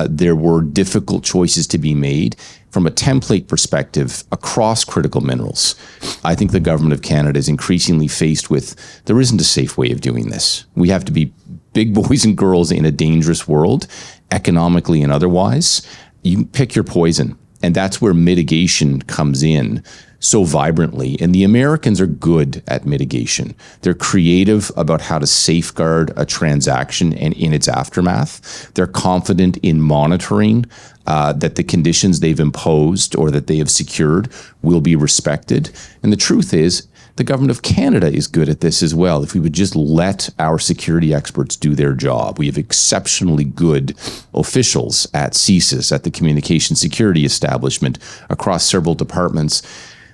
There were difficult choices to be made from a template perspective across critical minerals. I think the government of Canada is increasingly faced with, there isn't a safe way of doing this. We have to be big boys and girls in a dangerous world, economically and otherwise. You pick your poison, and that's where mitigation comes in so vibrantly. And the Americans are good at mitigation. They're creative about how to safeguard a transaction and in its aftermath. They're confident in monitoring that the conditions they've imposed or that they have secured will be respected. And the truth is, the government of Canada is good at this as well. If we would just let our security experts do their job. We have exceptionally good officials at CSIS, at the Communication Security Establishment, across several departments.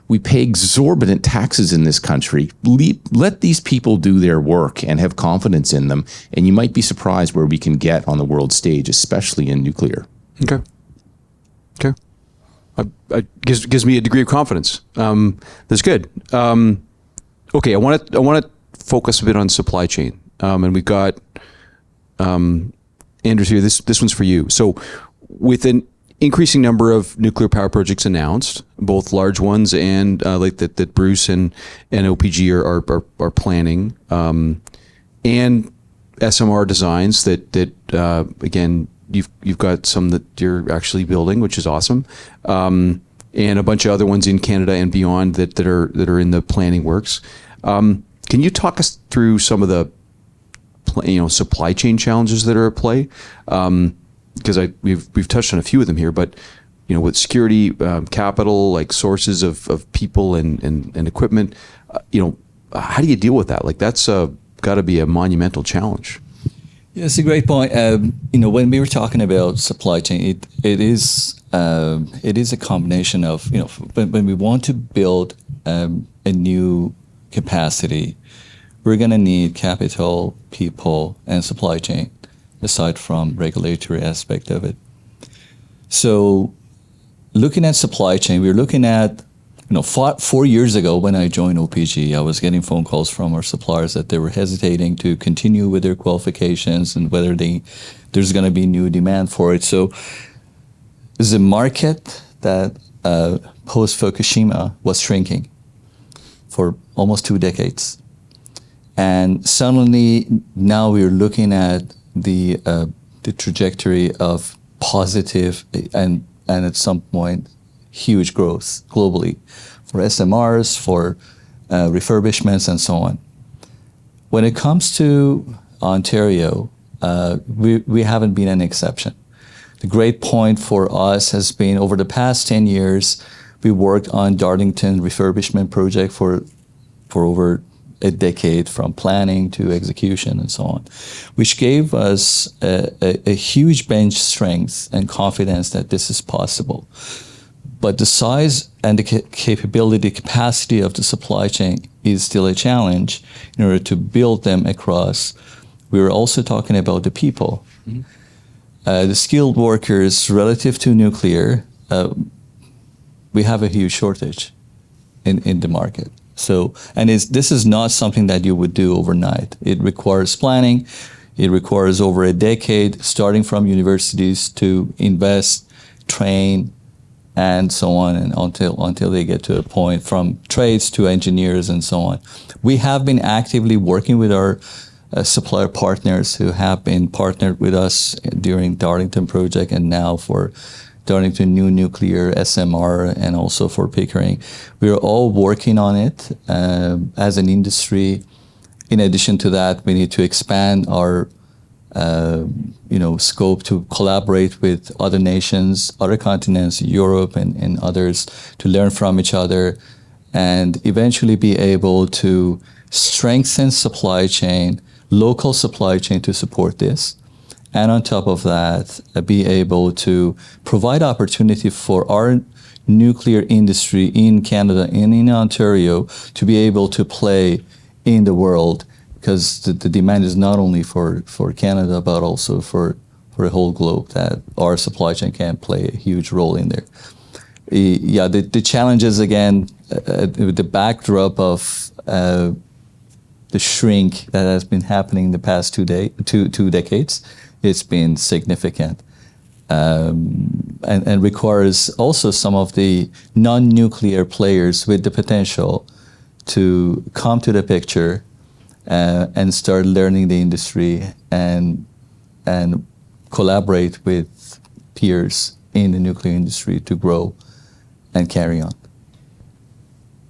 We pay exorbitant taxes in this country. Let these people do their work and have confidence in them, and you might be surprised where we can get on the world stage, especially in nuclear. Okay. Gives me a degree of confidence. That's good. Okay, I want to focus a bit on supply chain, and we've got Andarz here. This one's for you. So, with an increasing number of nuclear power projects announced, both large ones and like that Bruce and OPG are planning, and SMR designs that again you've got some that you're actually building, which is awesome, and a bunch of other ones in Canada and beyond that are in the planning works. Can you talk us through some of the supply chain challenges that are at play? Because we've touched on a few of them here, but with security, capital, like sources of people and equipment, how do you deal with that? Like that's got to be a monumental challenge. Yeah, it's a great point. When we were talking about supply chain, it is a combination of when we want to build a new capacity, we're going to need capital, people, and supply chain, aside from regulatory aspect of it. So, looking at supply chain, we're looking at 4 years ago when I joined OPG, I was getting phone calls from our suppliers that they were hesitating to continue with their qualifications and whether there's going to be new demand for it. So the market that post-Fukushima was shrinking for almost 2 decades. And suddenly now we're looking at the trajectory of positive and at some point huge growth globally for SMRs, for refurbishments, and so on. When it comes to Ontario, we haven't been an exception. The great point for us has been over the past 10 years, we worked on Darlington refurbishment project for over a decade, from planning to execution and so on, which gave us a huge bench strength and confidence that this is possible. But the size and the capability, capacity of the supply chain is still a challenge in order to build them across. We were also talking about the people. Mm-hmm. The skilled workers relative to nuclear, we have a huge shortage in the market. So, and this is not something that you would do overnight. It requires planning. It requires over a decade, starting from universities to invest, train, and so on, and until they get to a point, from trades to engineers and so on. We have been actively working with our supplier partners who have been partnered with us during Darlington project and now for Darlington new nuclear SMR and also for Pickering. We are all working on it as an industry. In addition to that, we need to expand our scope to collaborate with other nations, other continents, Europe and others, to learn from each other and eventually be able to strengthen supply chain, local supply chain to support this. And on top of that, be able to provide opportunity for our nuclear industry in Canada and in Ontario to be able to play in the world, because the demand is not only for Canada, but also for for the whole globe that our supply chain can play a huge role in there. Yeah, the challenges again, with the backdrop of the shrink that has been happening in the past two decades, it's been significant. And requires also some of the non-nuclear players with the potential to come to the picture and start learning the industry and collaborate with peers in the nuclear industry to grow and carry on.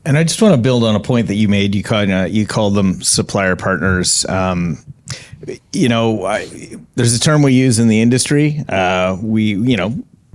And I just want to build on a point that you made. You called them supplier partners. There's a term we use in the industry.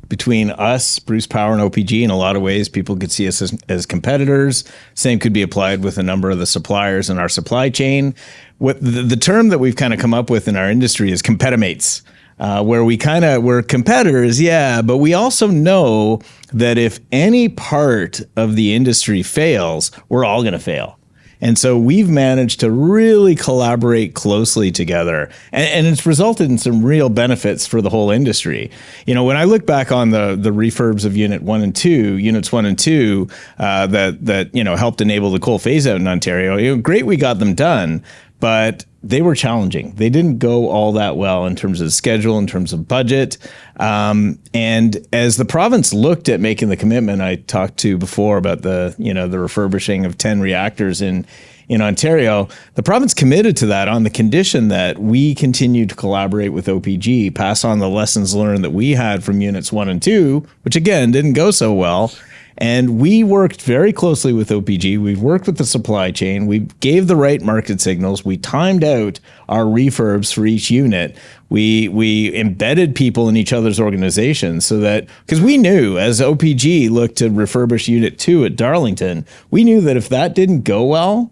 Between us, Bruce Power and OPG, in a lot of ways, people could see us as competitors. Same could be applied with a number of the suppliers in our supply chain. What the term that we've kind of come up with in our industry is competimates. Where we're competitors, yeah, but we also know that if any part of the industry fails, we're all going to fail. And so we've managed to really collaborate closely together, and it's resulted in some real benefits for the whole industry. When I look back on the refurbs of units 1 and 2, that helped enable the coal phase out in Ontario, great we got them done, but they were challenging. They didn't go all that well in terms of schedule, in terms of budget. And as the province looked at making the commitment, I talked to before about the refurbishing of 10 reactors in Ontario, the province committed to that on the condition that we continue to collaborate with OPG, pass on the lessons learned that we had from units 1 and 2, which again didn't go so well. And we worked very closely with OPG. We've worked with the supply chain. We gave the right market signals. We timed out our refurbs for each unit. We embedded people in each other's organizations so that, because we knew as OPG looked to refurbish Unit 2 at Darlington, we knew that if that didn't go well,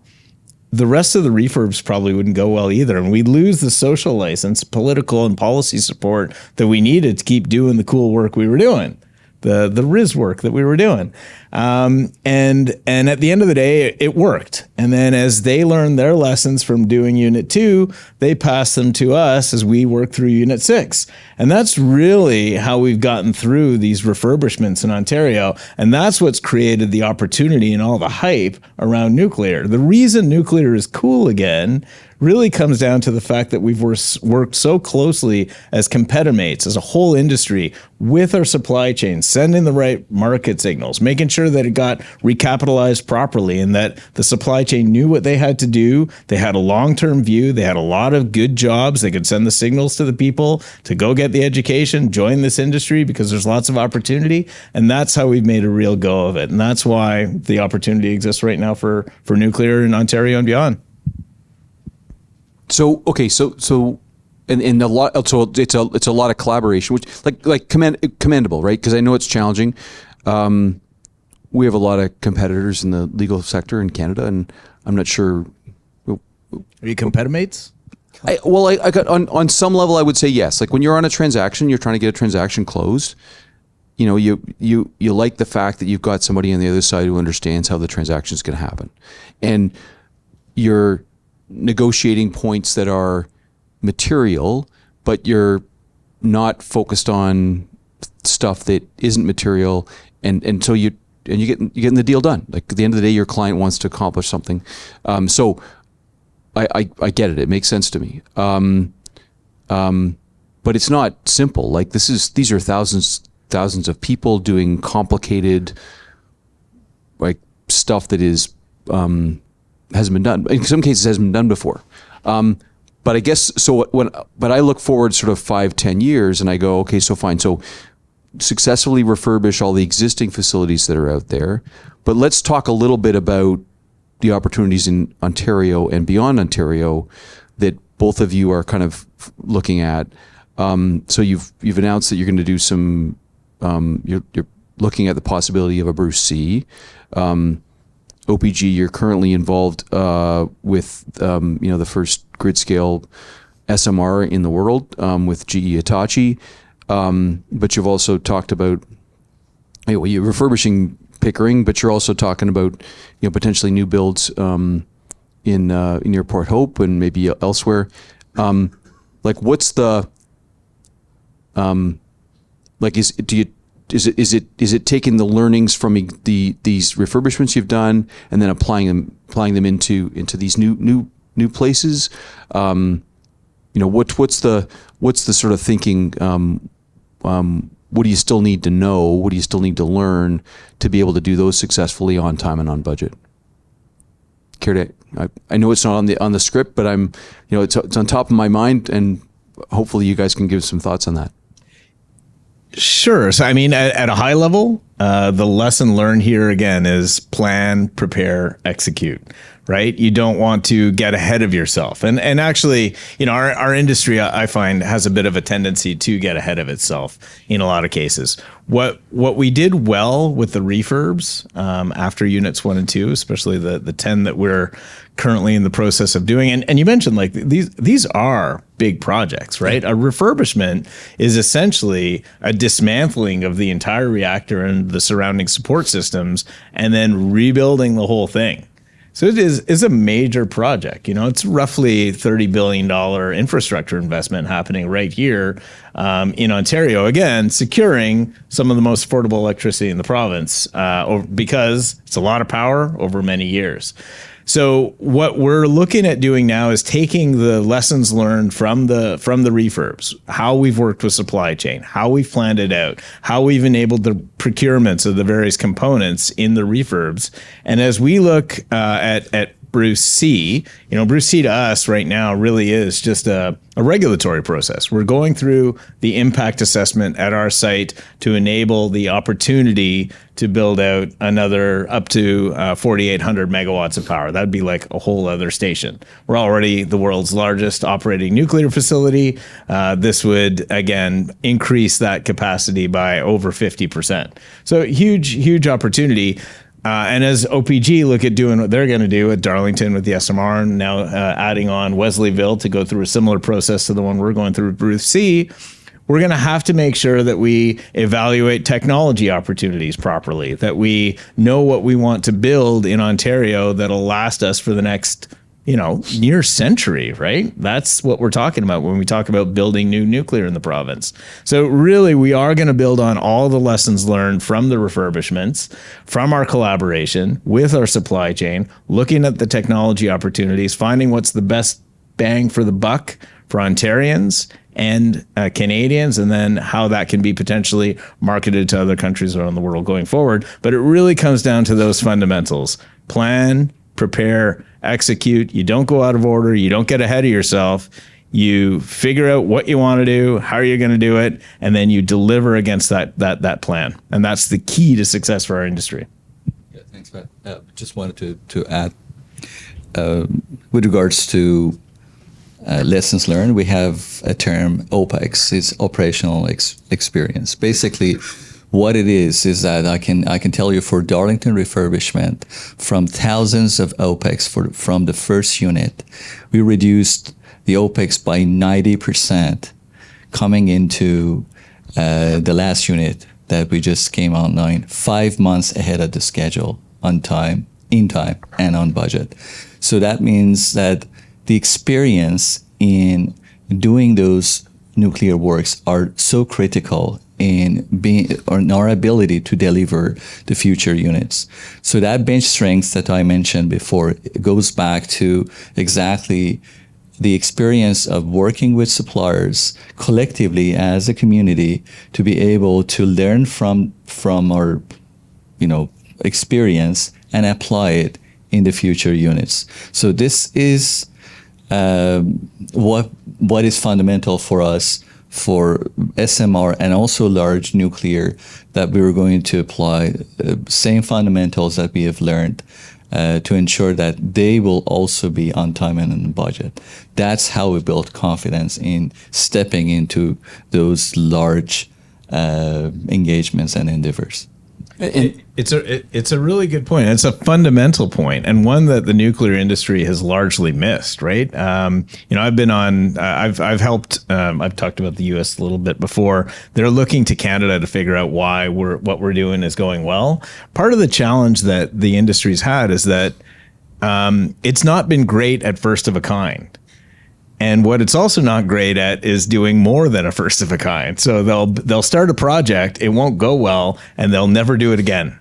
the rest of the refurbs probably wouldn't go well either. And we'd lose the social license, political and policy support that we needed to keep doing the cool work we were doing. The RIS work that we were doing. And at the end of the day, it worked. And then as they learned their lessons from doing Unit 2, they passed them to us as we worked through Unit 6. And that's really how we've gotten through these refurbishments in Ontario. And that's what's created the opportunity and all the hype around nuclear. The reason nuclear is cool again really comes down to the fact that we've worked so closely as competimates, as a whole industry, with our supply chain, sending the right market signals, making sure that it got recapitalized properly and that the supply chain knew what they had to do. They had a long-term view. They had a lot of good jobs. They could send the signals to the people to go get the education, join this industry because there's lots of opportunity. And that's how we've made a real go of it. And that's why the opportunity exists right now for nuclear in Ontario and beyond. So okay, and a lot. So it's a lot of collaboration, which commendable, right? Because I know it's challenging. We have a lot of competitors in the legal sector in Canada, and I'm not sure. Are you competimates? I got on some level, I would say yes. Like when you're on a transaction, you're trying to get a transaction closed. You like the fact that you've got somebody on the other side who understands how the transaction is going to happen, and you're negotiating points that are material, but you're not focused on stuff that isn't material, and so you're getting the deal done. Like at the end of the day, your client wants to accomplish something. So I get it. It makes sense to me. But it's not simple. Like these are thousands of people doing complicated like stuff that is hasn't been done. In some cases, hasn't been done before. But I guess so. But I look forward sort of 5-10 years, and I go, okay, so fine. So successfully refurbish all the existing facilities that are out there. But let's talk a little bit about the opportunities in Ontario and beyond Ontario that both of you are kind of looking at. So you've announced that you're going to do some. You're looking at the possibility of a Bruce C. OPG, you're currently involved with the first grid scale SMR in the world with GE Hitachi, but you've also talked about you're refurbishing Pickering, but you're also talking about potentially new builds in near Port Hope and maybe elsewhere. Like what's the like is it taking the learnings from these refurbishments you've done and then applying them into these new places? What's the sort of thinking? What do you still need to know? What do you still need to learn to be able to do those successfully on time and on budget? I know it's not on the script, but it's on top of my mind, and hopefully you guys can give some thoughts on that. Sure. So, I mean, at a high level, the lesson learned here again is plan, prepare, execute, right? You don't want to get ahead of yourself. And actually, our industry, I find, has a bit of a tendency to get ahead of itself in a lot of cases. What we did well with the refurbs after units 1 and 2, especially the 10 that we're currently in the process of doing, and you mentioned like these are big projects, right? A refurbishment is essentially a dismantling of the entire reactor and the surrounding support systems, and then rebuilding the whole thing. So it is a major project. It's roughly $30 billion infrastructure investment happening right here in Ontario. Again, securing some of the most affordable electricity in the province because it's a lot of power over many years. So what we're looking at doing now is taking the lessons learned from the refurbs, how we've worked with supply chain, how we've planned it out, how we've enabled the procurements of the various components in the refurbs. And as we look at Bruce C, Bruce C to us right now really is just a regulatory process. We're going through the impact assessment at our site to enable the opportunity to build out another up to 4,800 megawatts of power. That'd be like a whole other station. We're already the world's largest operating nuclear facility. This would, again, increase that capacity by over 50%. So huge opportunity. And as OPG look at doing what they're going to do at Darlington with the SMR, and now adding on Wesleyville to go through a similar process to the one we're going through with Bruce C, we're going to have to make sure that we evaluate technology opportunities properly, that we know what we want to build in Ontario that'll last us for the next, near century, right? That's what we're talking about when we talk about building new nuclear in the province. So really, we are going to build on all the lessons learned from the refurbishments, from our collaboration with our supply chain, looking at the technology opportunities, finding what's the best bang for the buck for Ontarians and Canadians, and then how that can be potentially marketed to other countries around the world going forward. But it really comes down to those fundamentals: plan, prepare, execute. You don't go out of order. You don't get ahead of yourself. You figure out what you want to do, how you're going to do it, and then you deliver against that plan. And that's the key to success for our industry. Yeah, thanks, Matt. Just wanted to add, with regards to lessons learned, we have a term, OPEX, it's operational experience. Basically, what it is that I can tell you for Darlington refurbishment, from thousands of OPEX from the first unit, we reduced the OPEX by 90% coming into the last unit that we just came online 5 months ahead of the schedule, on time, in time, and on budget. So that means that the experience in doing those nuclear works are so critical in our ability to deliver the future units. So that bench strength that I mentioned before goes back to exactly the experience of working with suppliers collectively as a community to be able to learn from our experience and apply it in the future units. So this is what is fundamental for us for SMR and also large nuclear, that we were going to apply same fundamentals that we have learned to ensure that they will also be on time and on budget. That's how we build confidence in stepping into those large engagements and endeavors. It's a really good point. It's a fundamental point, and one that the nuclear industry has largely missed. Right? I've been on. I've helped. I've talked about the U.S. a little bit before. They're looking to Canada to figure out why what we're doing is going well. Part of the challenge that the industry's had is that it's not been great at first of a kind. And what it's also not great at is doing more than a first of a kind. So they'll start a project, it won't go well, and they'll never do it again.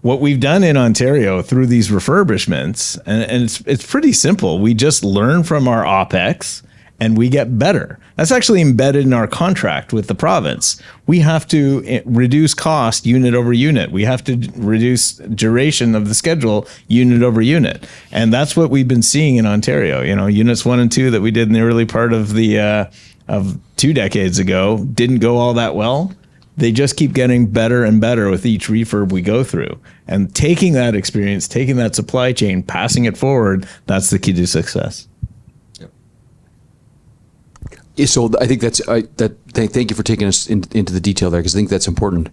What we've done in Ontario through these refurbishments, and it's pretty simple. We just learn from our OPEX and we get better. That's actually embedded in our contract with the province. We have to reduce cost unit over unit. We have to reduce duration of the schedule unit over unit. And that's what we've been seeing in Ontario. You know, units 1 and 2 that we did in the early part of the of 2 decades ago didn't go all that well. They just keep getting better and better with each refurb we go through. And taking that experience, taking that supply chain, passing it forward, that's the key to success. So I think thank you for taking us into the detail there, because I think that's important.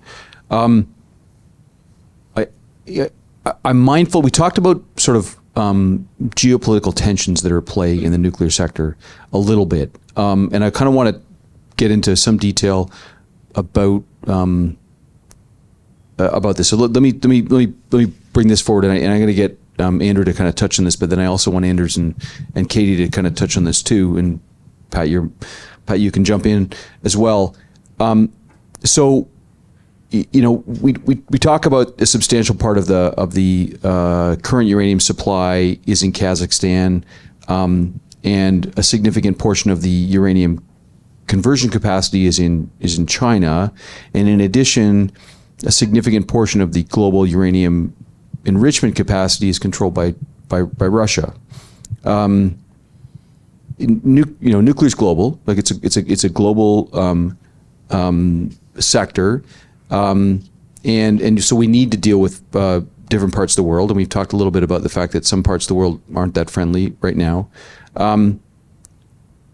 I'm mindful. We talked about sort of geopolitical tensions that are at play in the nuclear sector a little bit, and I kind of want to get into some detail about this. So let me bring this forward, and I'm going to get Andrew to kind of touch on this, but then I also want Andarz and Katie to kind of touch on this too, and Pat, you can jump in as well. So, you know, we talk about a substantial part of the current uranium supply is in Kazakhstan, and a significant portion of the uranium conversion capacity is in China, and in addition, a significant portion of the global uranium enrichment capacity is controlled by Russia. Nuclear is global. Like it's a global sector, and so we need to deal with different parts of the world. And we've talked a little bit about the fact that some parts of the world aren't that friendly right now.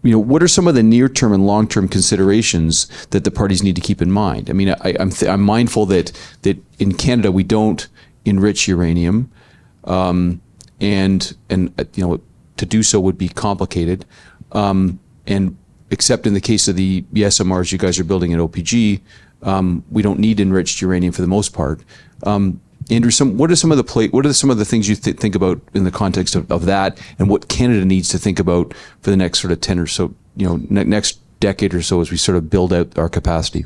What are some of the near-term and long-term considerations that the parties need to keep in mind? I mean, I'm mindful that in Canada we don't enrich uranium, and to do so would be complicated. And except in the case of the SMRs you guys are building at OPG, we don't need enriched uranium for the most part. Andrew, what are some of the things you think about in the context of that, and what Canada needs to think about for the next sort of 10 or so, next decade or so as we sort of build out our capacity?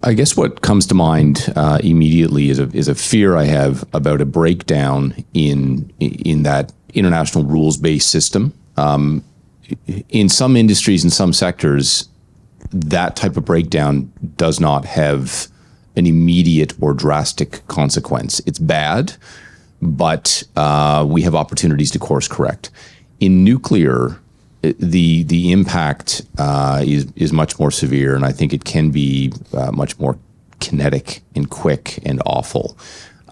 I guess what comes to mind immediately is a fear I have about a breakdown in that international rules-based system. In some industries and some sectors, that type of breakdown does not have an immediate or drastic consequence. It's bad, but we have opportunities to course correct. In nuclear, the impact is much more severe, and I think it can be much more kinetic and quick and awful.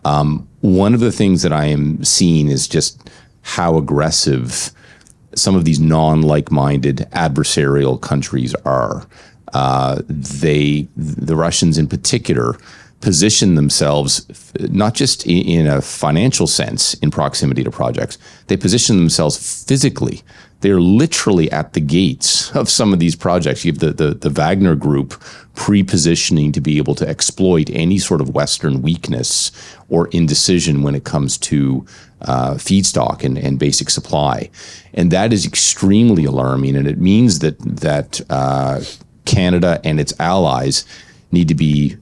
One of the things that I am seeing is just how aggressive some of these non-like-minded adversarial countries are. The Russians in particular, position themselves not just in a financial sense in proximity to projects, they position themselves physically. They're literally at the gates of some of these projects. You have the Wagner Group pre-positioning to be able to exploit any sort of Western weakness or indecision when it comes to feedstock and basic supply. And that is extremely alarming, and it means that Canada and its allies need to be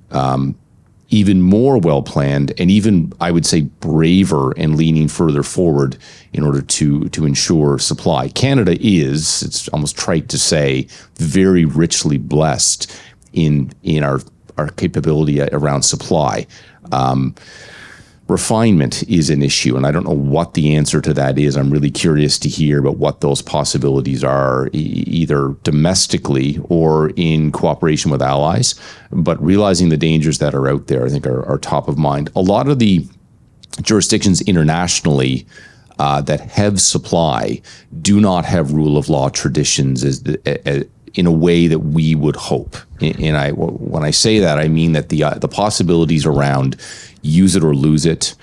even more well-planned and even, I would say, braver and leaning further forward in order to ensure supply. Canada is, it's almost trite to say, very richly blessed in our capability around supply. Refinement is an issue, and I don't know what the answer to that is. I'm really curious to hear about what those possibilities are, either domestically or in cooperation with allies. But realizing the dangers that are out there, I think, are top of mind. A lot of the jurisdictions internationally that have supply do not have rule of law traditions in a way that we would hope. And when I say that, I mean that the possibilities around use it or lose it,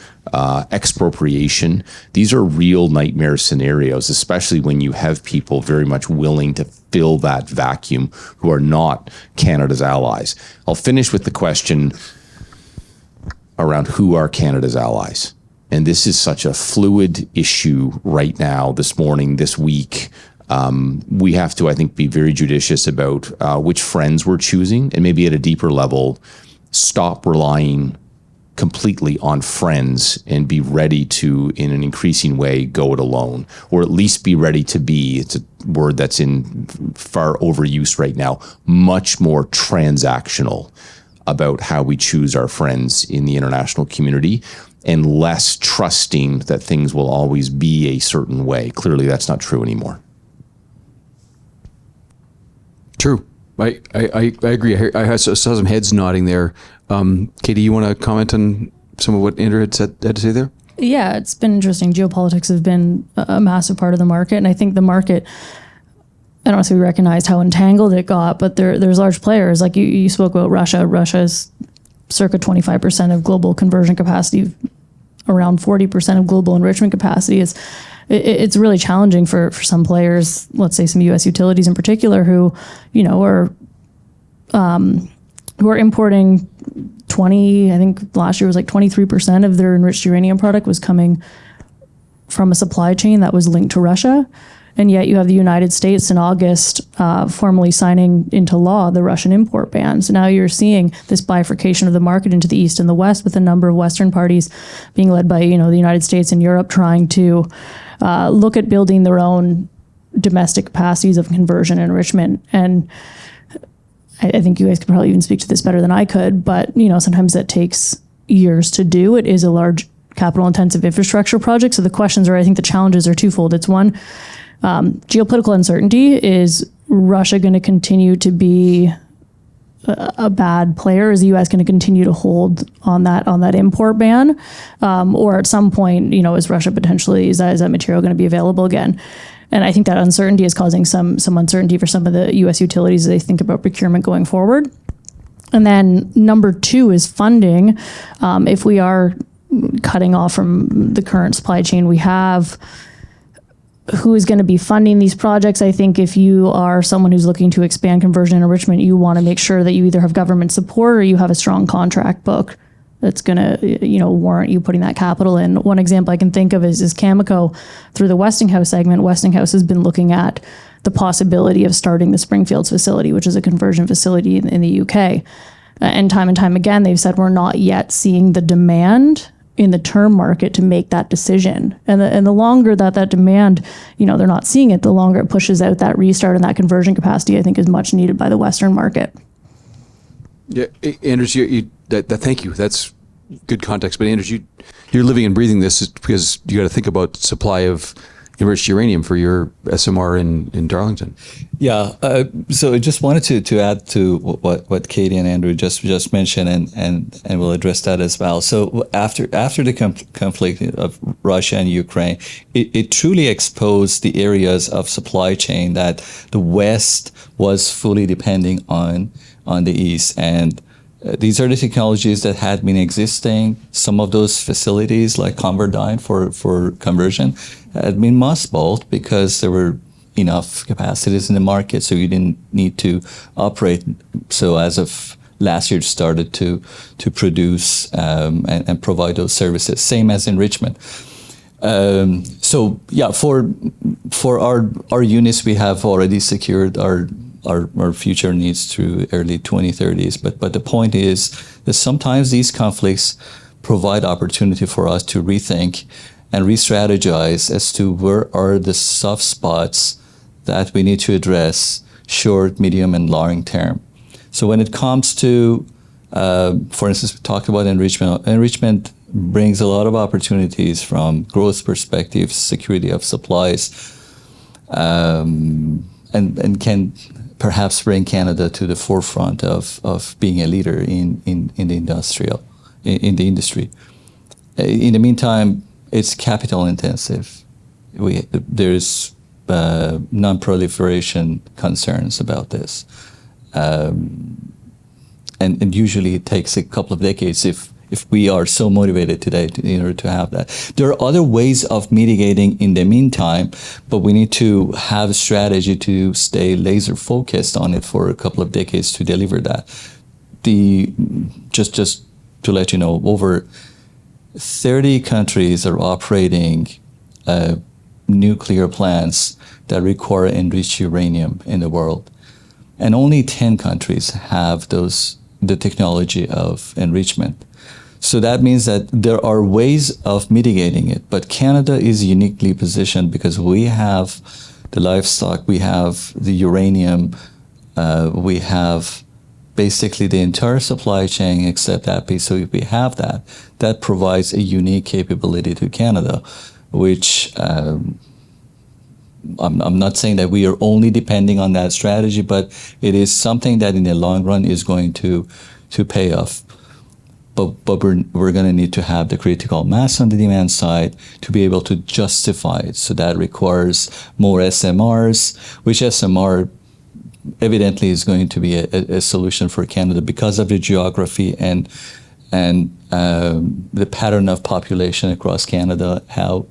expropriation, these are real nightmare scenarios, especially when you have people very much willing to fill that vacuum who are not Canada's allies. I'll finish with the question around who are Canada's allies. And this is such a fluid issue right now, this morning, this week. We have to, I think, be very judicious about which friends we're choosing, and maybe at a deeper level, stop relying completely on friends and be ready to, in an increasing way, go it alone, or at least be ready to be, it's a word that's in far overuse right now, much more transactional about how we choose our friends in the international community, and less trusting that things will always be a certain way. Clearly, that's not true anymore. True. I agree. I saw some heads nodding there. Katie, you want to comment on some of what Andrew had to say there? Yeah, it's been interesting. Geopolitics have been a massive part of the market, and I think the market, I don't know if we recognized how entangled it got, but there's large players. Like you spoke about Russia. Russia is circa 25% of global conversion capacity, around 40% of global enrichment capacity. It's really challenging for some players, let's say some U.S. utilities in particular, who are importing 20, I think last year was like 23% of their enriched uranium product was coming from a supply chain that was linked to Russia. And yet you have the United States in August formally signing into law the Russian import ban. So now you're seeing this bifurcation of the market into the East and the West, with a number of Western parties being led by, the United States and Europe trying to look at building their own domestic capacities of conversion and enrichment. And I think you guys could probably even speak to this better than I could, but sometimes that takes years to do. It is a large capital intensive infrastructure project. So the questions I think the challenges are twofold. It's one, geopolitical uncertainty. Is Russia going to continue to be a bad player? Is the U.S. going to continue to hold on that import ban? Or at some point, is Russia potentially, is that material going to be available again? And I think that uncertainty is causing some uncertainty for some of the U.S. utilities as they think about procurement going forward. And then number two is funding. If we are cutting off from the current supply chain we have, who is going to be funding these projects? I think if you are someone who's looking to expand conversion and enrichment, you want to make sure that you either have government support or you have a strong contract book that's going to, warrant you putting that capital in. One example I can think of is Cameco through the Westinghouse segment. Westinghouse has been looking at the possibility of starting the Springfields facility, which is a conversion facility in the UK. And time again, they've said we're not yet seeing the demand in the term market to make that decision. And the longer that demand, they're not seeing it, the longer it pushes out that restart, and that conversion capacity, I think, is much needed by the Western market. Yeah, Andarz, thank you. That's good context. But Andarz, you're living and breathing this because you got to think about supply of enriched uranium for your SMR in Darlington. Yeah. So I just wanted to add to what Katie and Andrew just mentioned, and we'll address that as well. So after the conflict of Russia and Ukraine, it truly exposed the areas of supply chain that the West was fully depending on the East. And these are the technologies that had been existing. Some of those facilities, like ConverDyn for conversion, had been mothballed because there were enough capacities in the market, so you didn't need to operate. So as of last year, started to produce and provide those services. Same as enrichment. So yeah, for our units, we have already secured our future needs through early 2030s. But the point is that sometimes these conflicts provide opportunity for us to rethink and re-strategize as to where are the soft spots that we need to address short, medium, and long term. So when it comes to, for instance, we talked about enrichment. Enrichment brings a lot of opportunities from growth perspective, security of supplies, and can perhaps bring Canada to the forefront of being a leader in the industry. In the meantime, it's capital intensive. There's non-proliferation concerns about this, and usually it takes a couple of decades if we are so motivated today in order to have that. There are other ways of mitigating in the meantime, but we need to have a strategy to stay laser focused on it for a couple of decades to deliver that. Just to let you know, over 30 countries are operating nuclear plants that require enriched uranium in the world. And only 10 countries have the technology of enrichment. So that means that there are ways of mitigating it, but Canada is uniquely positioned because we have the livestock, we have the uranium, we have basically the entire supply chain except that piece. So if we have that, that provides a unique capability to Canada, which I'm not saying that we are only depending on that strategy, but it is something that in the long run is going to pay off. But we're going to need to have the critical mass on the demand side to be able to justify it. So that requires more SMRs, which SMR evidently is going to be a solution for Canada because of the geography and the pattern of population across Canada, how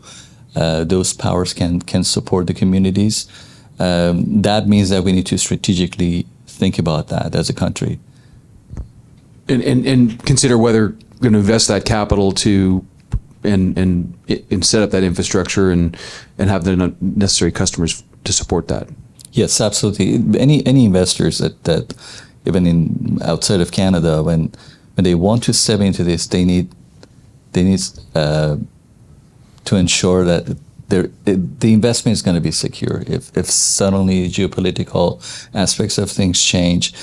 those powers can support the communities. That means that we need to strategically think about that as a country. And consider whether we're going to invest that capital to and set up that infrastructure and have the necessary customers to support that. Yes, absolutely. Any investors that even in outside of Canada, when they want to step into this, they need to ensure that the investment is going to be secure. If suddenly geopolitical aspects of things change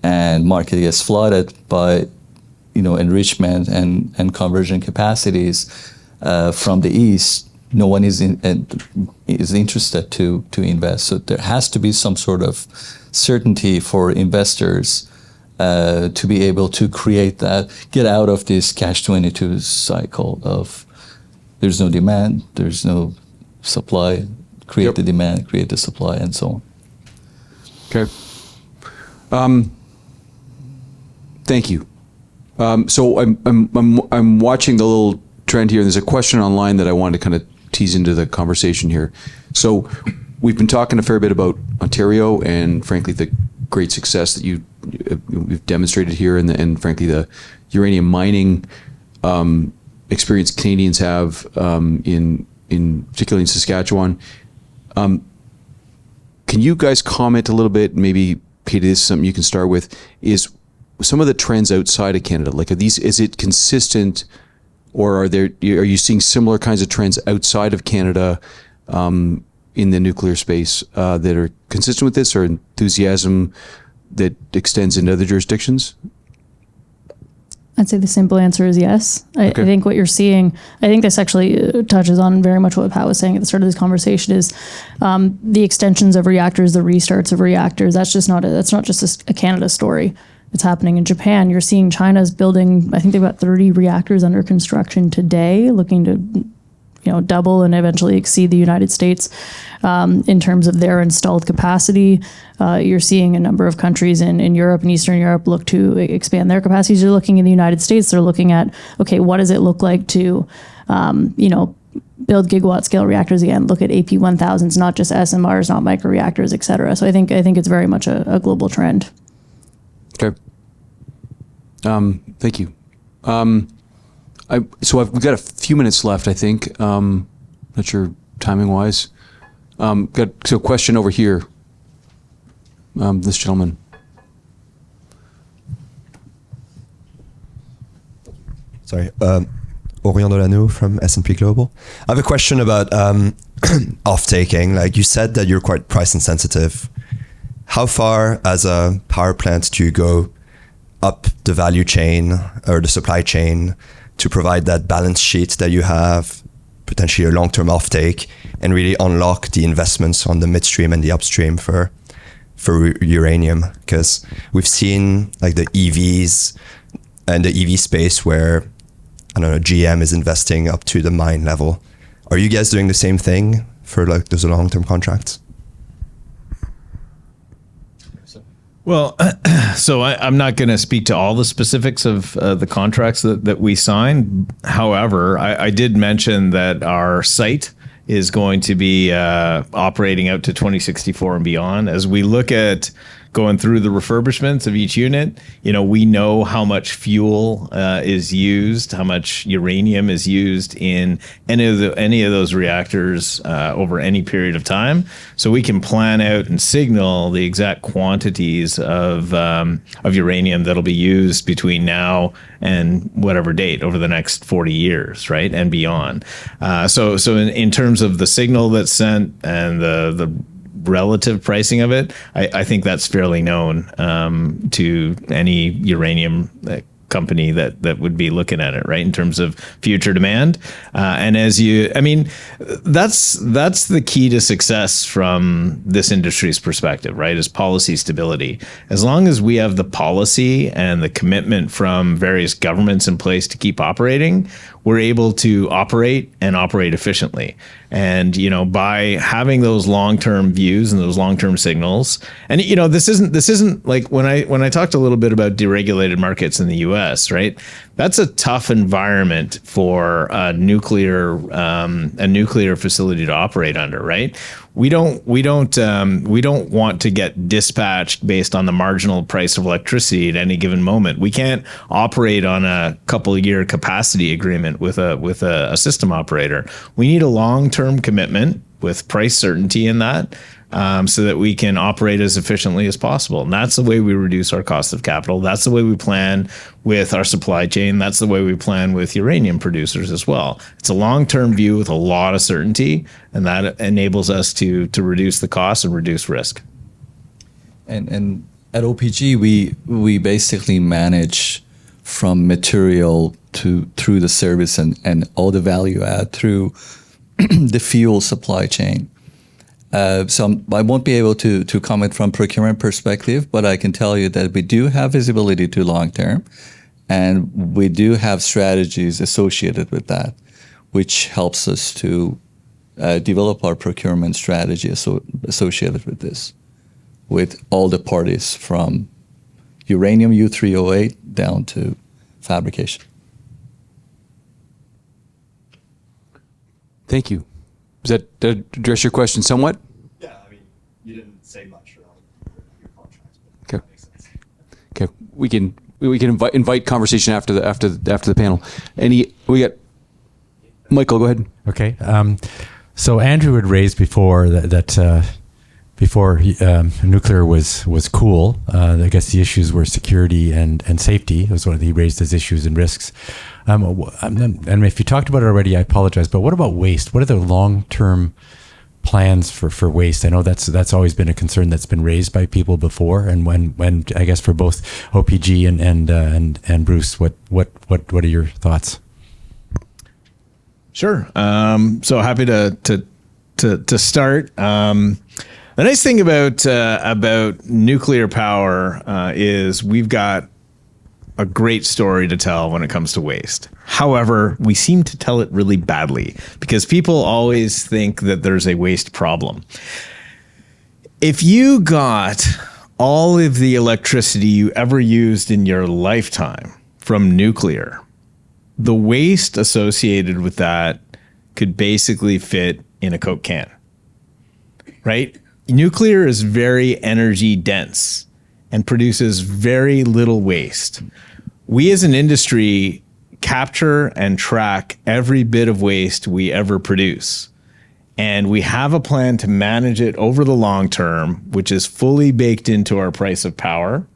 and market gets flooded by enrichment and conversion capacities from the east, no one is interested to invest. So there has to be some sort of certainty for investors to be able to create that, get out of this catch-22 cycle of there's no demand, there's no supply, create the demand, create the supply, and so on. Okay. Thank you. So I'm watching the little trend here. There's a question online that I wanted to kind of tease into the conversation here. So we've been talking a fair bit about Ontario and frankly the great success that you've demonstrated here, and frankly the uranium mining experience Canadians have in particularly in Saskatchewan. Can you guys comment a little bit? Maybe Peter, this is something you can start with. Is some of the trends outside of Canada, like is it consistent, or are you seeing similar kinds of trends outside of Canada in the nuclear space that are consistent with this, or enthusiasm that extends into other jurisdictions? I'd say the simple answer is yes. I think what you're seeing, I think this actually touches on very much what Pat was saying at the start of this conversation, is the extensions of reactors, the restarts of reactors. That's not just a Canada story. It's happening in Japan. You're seeing China's building, I think they've got 30 reactors under construction today, looking to double and eventually exceed the United States in terms of their installed capacity. You're seeing a number of countries in Europe and Eastern Europe look to expand their capacities. You're looking in the United States, they're looking at, okay, what does it look like to, build gigawatt scale reactors again, look at AP1000s, not just SMRs, not microreactors, et cetera. So I think it's very much a global trend. Okay. Thank you. We've got a few minutes left, I think. Not sure timing wise. Got a question over here. This gentleman. Sorry, Orion Delano from S&P Global. I have a question about off-taking. Like you said that you're quite price insensitive. How far as a power plant do you go up the value chain or the supply chain to provide that balance sheet that you have, potentially a long-term offtake, and really unlock the investments on the midstream and the upstream for uranium? Because we've seen like the EVs and the EV space where, I don't know, GM is investing up to the mine level. Are you guys doing the same thing for like those long-term contracts? Well, so I'm not going to speak to all the specifics of the contracts that we sign. However, I did mention that our site is going to be operating out to 2064 and beyond. As we look at going through the refurbishments of each unit. We know how much fuel is used, how much uranium is used in any of those reactors over any period of time. So we can plan out and signal the exact quantities of uranium that'll be used between now and whatever date over the next 40 years, right, and beyond. So in terms of the signal that's sent and the relative pricing of it, I think that's fairly known to any uranium company that would be looking at it, right, in terms of future demand. And that's the key to success from this industry's perspective, right, is policy stability. As long as we have the policy and the commitment from various governments in place to keep operating, we're able to operate and operate efficiently. And, by having those long-term views and those long-term signals, and, this isn't like when I talked a little bit about deregulated markets in the US, right? That's a tough environment for a nuclear facility to operate under, right? We don't want to get dispatched based on the marginal price of electricity at any given moment. We can't operate on a couple of year capacity agreement with a system operator. We need a long-term commitment with price certainty in that, so that we can operate as efficiently as possible. And that's the way we reduce our cost of capital. That's the way we plan with our supply chain. That's the way we plan with uranium producers as well. It's a long-term view with a lot of certainty, and that enables us to reduce the cost and reduce risk. And at OPG, we basically manage from material through the service and all the value add through the fuel supply chain. So I won't be able to comment from procurement perspective, but I can tell you that we do have visibility to long term, and we do have strategies associated with that, which helps us to develop our procurement strategy associated with this, with all the parties from uranium U3O8 down to fabrication. Thank you. Does that address your question somewhat? Yeah, you didn't say much around your contracts, Okay. but that makes sense. Okay, we can invite conversation after the panel. We got Michael. Go ahead. Okay. So Andrew had raised before that before nuclear was cool. I guess the issues were security and safety. It was one of he raised as issues and risks. And if you talked about it already, I apologize. But what about waste? What are the long-term plans for waste? I know that's always been a concern that's been raised by people before. And when I guess for both OPG and Bruce, what are your thoughts? Sure. So happy to start. The nice thing about nuclear power is we've got a great story to tell when it comes to waste. However, we seem to tell it really badly because people always think that there's a waste problem. If you got all of the electricity you ever used in your lifetime from nuclear, the waste associated with that could basically fit in a Coke can, right? Nuclear is very energy dense and produces very little waste. We as an industry capture and track every bit of waste we ever produce. And we have a plan to manage it over the long term, which is fully baked into our price of power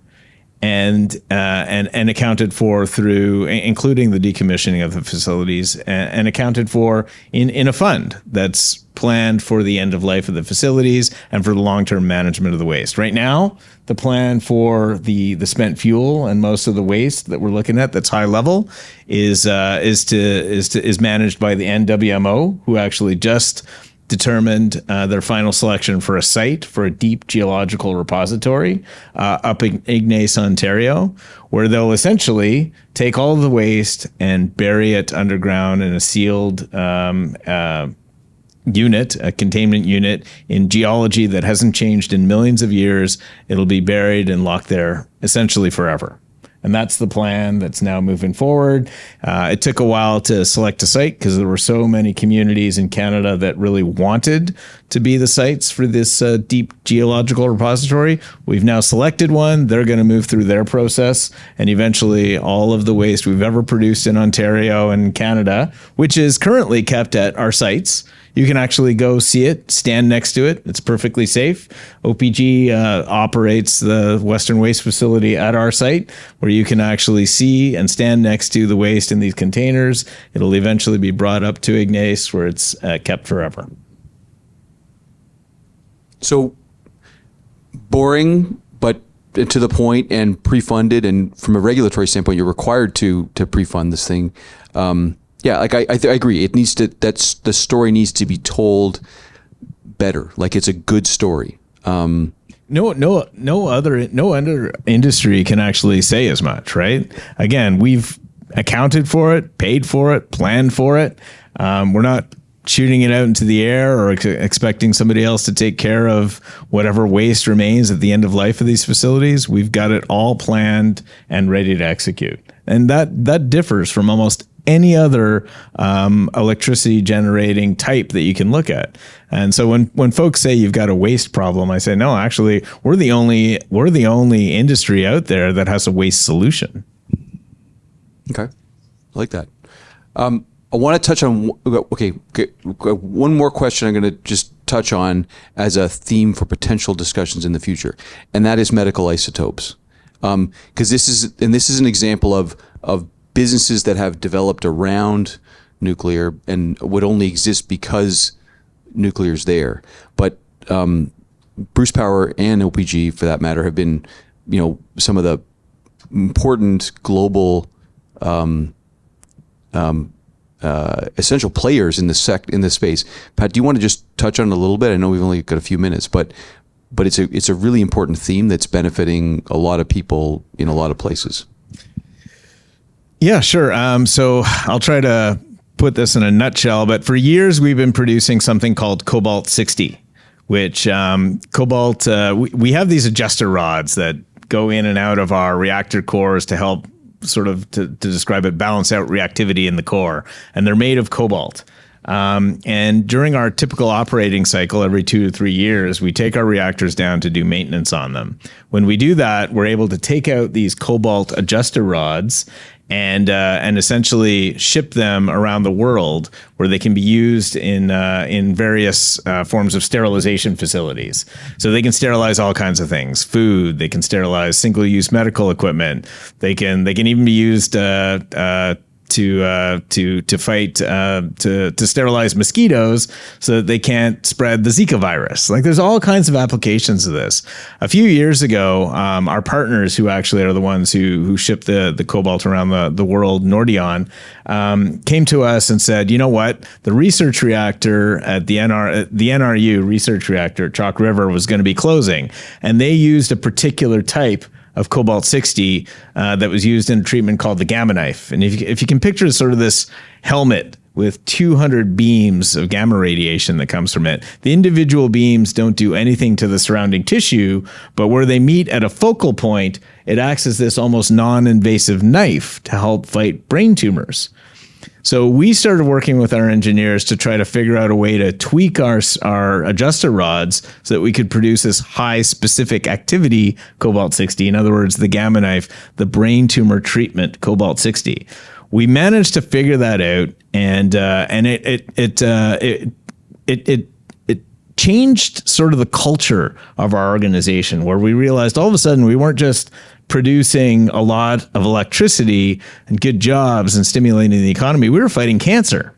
and accounted for through, including the decommissioning of the facilities, and accounted for in a fund that's planned for the end of life of the facilities and for the long-term management of the waste. Right now, the plan for the spent fuel and most of the waste that we're looking at that's high level is managed by the NWMO, who actually just determined their final selection for a site for a deep geological repository up in Ignace, Ontario, where they'll essentially take all of the waste and bury it underground in a sealed unit, a containment unit in geology that hasn't changed in millions of years. It'll be buried and locked there essentially forever. And that's the plan that's now moving forward. It took a while to select a site because there were so many communities in Canada that really wanted to be the sites for this deep geological repository. We've now selected one. They're going to move through their process, and eventually all of the waste we've ever produced in Ontario and Canada, which is currently kept at our sites. You can actually go see it, stand next to it. It's perfectly safe. OPG operates the Western Waste Facility at our site, where you can actually see and stand next to the waste in these containers. It'll eventually be brought up to Ignace, where it's kept forever. So boring, but to the point and pre-funded, and from a regulatory standpoint, you're required to pre-fund this thing. Yeah, like I agree. It needs to. The story needs to be told better. Like it's a good story. No other industry can actually say as much, right? Again, we've accounted for it, paid for it, planned for it. We're not shooting it out into the air or expecting somebody else to take care of whatever waste remains at the end of life of these facilities. We've got it all planned and ready to execute. And that differs from almost any other electricity generating type that you can look at. And so when folks say you've got a waste problem, I say, no, actually, we're the only industry out there that has a waste solution. Okay. I like that. I want to touch on, okay, one more question I'm going to just touch on as a theme for potential discussions in the future, and that is medical isotopes. Because this is an example of businesses that have developed around nuclear and would only exist because nuclear's there. But Bruce Power and OPG, for that matter, have been, some of the important global essential players in this space. Pat, do you want to just touch on it a little bit? I know we've only got a few minutes, but it's a really important theme that's benefiting a lot of people in a lot of places. Yeah, sure. So I'll try to put this in a nutshell, but for years we've been producing something called cobalt-60, which cobalt, we have these adjuster rods that go in and out of our reactor cores to help sort of, to describe it, balance out reactivity in the core. And they're made of cobalt. And during our typical operating cycle, every 2 to 3 years, we take our reactors down to do maintenance on them. When we do that, we're able to take out these cobalt adjuster rods and essentially ship them around the world, where they can be used in various forms of sterilization facilities. So they can sterilize all kinds of things: food. They can sterilize single-use medical equipment. They can even be used to sterilize mosquitoes so that they can't spread the Zika virus. Like, there's all kinds of applications of this. A few years ago, our partners, who actually are the ones who ship the cobalt around the world, Nordion, came to us and said, you know what, the research reactor at the NRU research reactor at Chalk River was going to be closing, and they used a particular type of cobalt-60 that was used in a treatment called the gamma knife. And if you can picture sort of this helmet with 200 beams of gamma radiation that comes from it, the individual beams don't do anything to the surrounding tissue, but where they meet at a focal point, it acts as this almost non-invasive knife to help fight brain tumors. So we started working with our engineers to try to figure out a way to tweak our adjuster rods so that we could produce this high specific activity cobalt-60. In other words, the gamma knife, the brain tumor treatment cobalt-60. We managed to figure that out, and it changed sort of the culture of our organization, where we realized all of a sudden we weren't just producing a lot of electricity and good jobs and stimulating the economy. We were fighting cancer.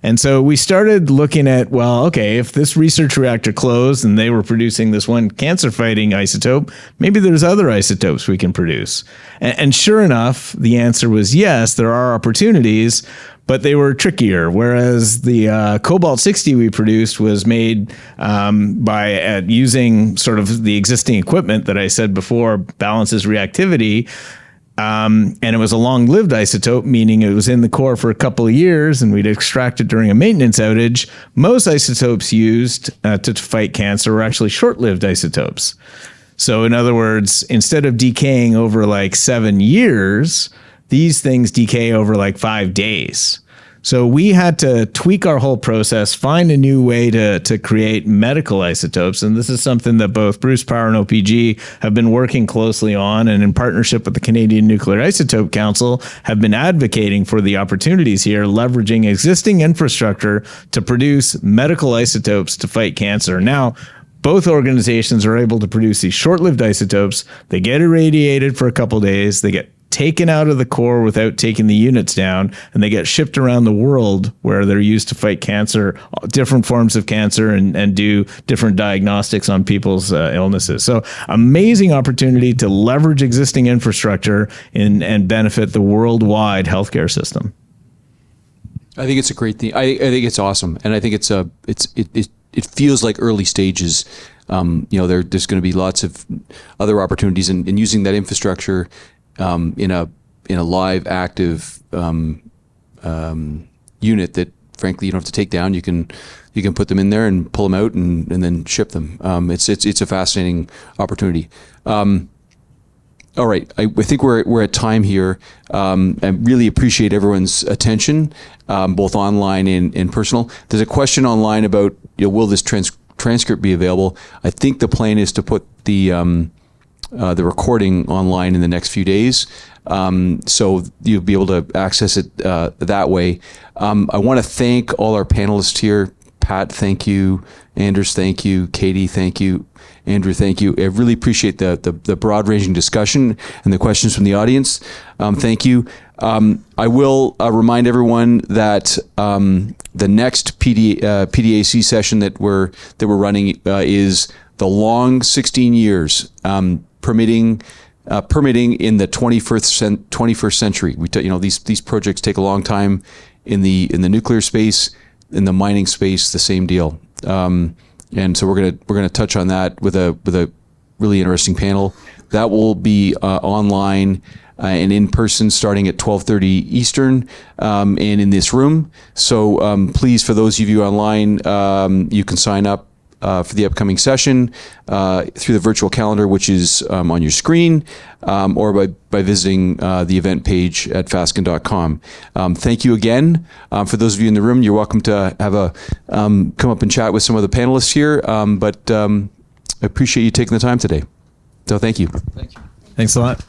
And so we started looking at, well, okay, if this research reactor closed and they were producing this one cancer-fighting isotope, maybe there's other isotopes we can produce. And sure enough, the answer was yes, there are opportunities, but they were trickier. Whereas the cobalt-60 we produced was made by using sort of the existing equipment that I said before balances reactivity. And it was a long-lived isotope, meaning it was in the core for a couple of years and we'd extract it during a maintenance outage. Most isotopes used to fight cancer were actually short-lived isotopes. So in other words, instead of decaying over like 7 years, these things decay over like 5 days. So we had to tweak our whole process, find a new way to create medical isotopes. And this is something that both Bruce Power and OPG have been working closely on, and in partnership with the Canadian Nuclear Isotope Council have been advocating for the opportunities here, leveraging existing infrastructure to produce medical isotopes to fight cancer. Now, both organizations are able to produce these short-lived isotopes. They get irradiated for a couple days. They get taken out of the core without taking the units down, and they get shipped around the world where they're used to fight cancer, different forms of cancer, and do different diagnostics on people's illnesses. So amazing opportunity to leverage existing infrastructure and benefit the worldwide healthcare system. I think it's a great thing. I think it's awesome, and I think it feels like early stages. There's going to be lots of other opportunities in using that infrastructure in a live, active unit that, frankly, you don't have to take down. You can put them in there and pull them out and then ship them. It's a fascinating opportunity. All right, I think we're at time here. I really appreciate everyone's attention, both online and personal. There's a question online about will this transcript be available? I think the plan is to put the recording online in the next few days, so you'll be able to access it that way. I want to thank all our panelists here. Pat, thank you. Andarz, thank you. Katie, thank you. Andrew, thank you. I really appreciate the broad-ranging discussion and the questions from the audience. Thank you. I will remind everyone that the next PDAC session that we're running is the long 16 years permitting in the 21st century. These projects take a long time in the nuclear space, in the mining space, the same deal. And so we're gonna touch on that with a really interesting panel that will be online and in person starting at 12:30 Eastern and in this room. So please, for those of you online, you can sign up for the upcoming session through the virtual calendar, which is on your screen, or by visiting the event page at fasken.com. Thank you again. For those of you in the room, you're welcome to have come up and chat with some of the panelists here, but I appreciate you taking the time today. So thank you. Thanks a lot.